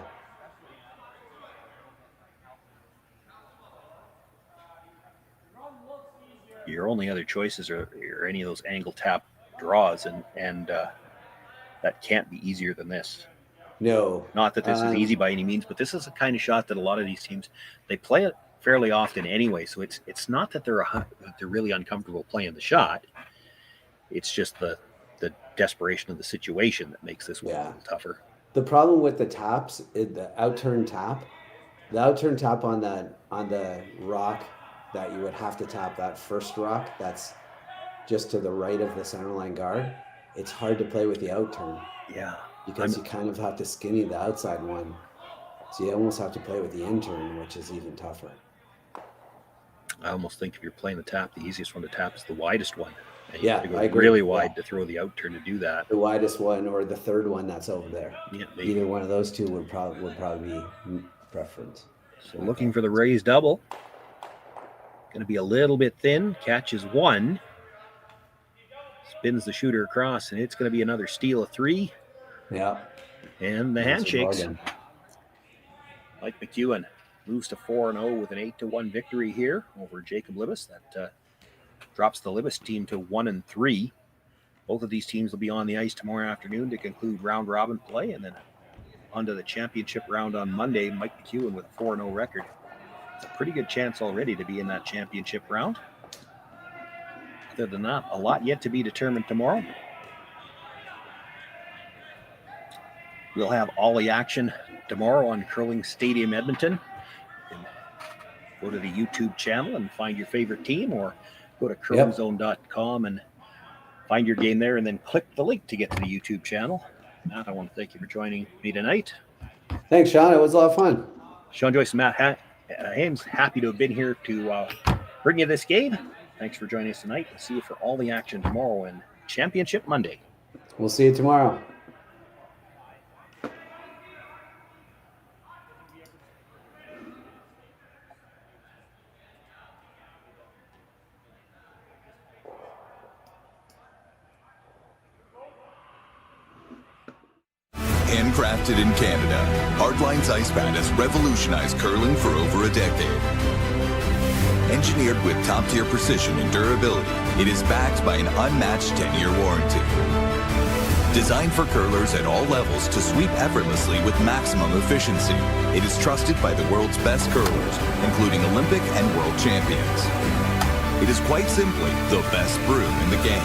Your only other choices are any of those angle tap draws, and that can't be easier than this. No. Not that this is easy by any means, but this is the kind of shot that a lot of these teams, they play it fairly often anyway. So it's not that they're really uncomfortable playing the shot. It's just the desperation of the situation that makes this one a little tougher. The problem with the taps is the outturn tap. The outturn tap on the rock that you would have to tap, that first rock that's just to the right of the centerline guard, it's hard to play with the outturn. Yeah. Because you kind of have to skinny the outside one. So you almost have to play with the intern, which is even tougher. I almost think if you're playing the tap, the easiest one to tap is the widest one. And you have to go really wide to throw the outturn to do that. The widest one or the third one that's over there. Yeah, either one of those two would probably be preference. So looking for the raised double. Going to be a little bit thin. Catches one. Spins the shooter across, and it's going to be another steal of three. Yeah. And the handshakes. Mike McEwen moves to 4-0 with an 8-1 victory here over Jacob Libbus. That drops the Libbus team to 1-3. Both of these teams will be on the ice tomorrow afternoon to conclude round robin play, and then onto the championship round on Monday. Mike McEwen with a 4-0 record. It's a pretty good chance already to be in that championship round. Other than that, a lot yet to be determined tomorrow. We'll have all the action tomorrow on Curling Stadium Edmonton. You can go to the YouTube channel and find your favorite team, or go to curlingzone.com and find your game there, and then click the link to get to the YouTube channel. Matt, I want to thank you for joining me tonight. Thanks, Shawn. It was a lot of fun. Shawn, Joyce, and Matt Hames, happy to have been here to bring you this game. Thanks for joining us tonight. We'll see you for all the action tomorrow and Championship Monday. We'll see you tomorrow. Handcrafted in Canada, Hardlines Ice Pad has revolutionized curling for over a decade. Engineered with top-tier precision and durability, it is backed by an unmatched 10-year warranty. Designed for curlers at all levels to sweep effortlessly with maximum efficiency, it is trusted by the world's best curlers, including Olympic and world champions. It is quite simply the best broom in the game.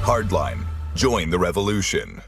Hardline. Join the revolution.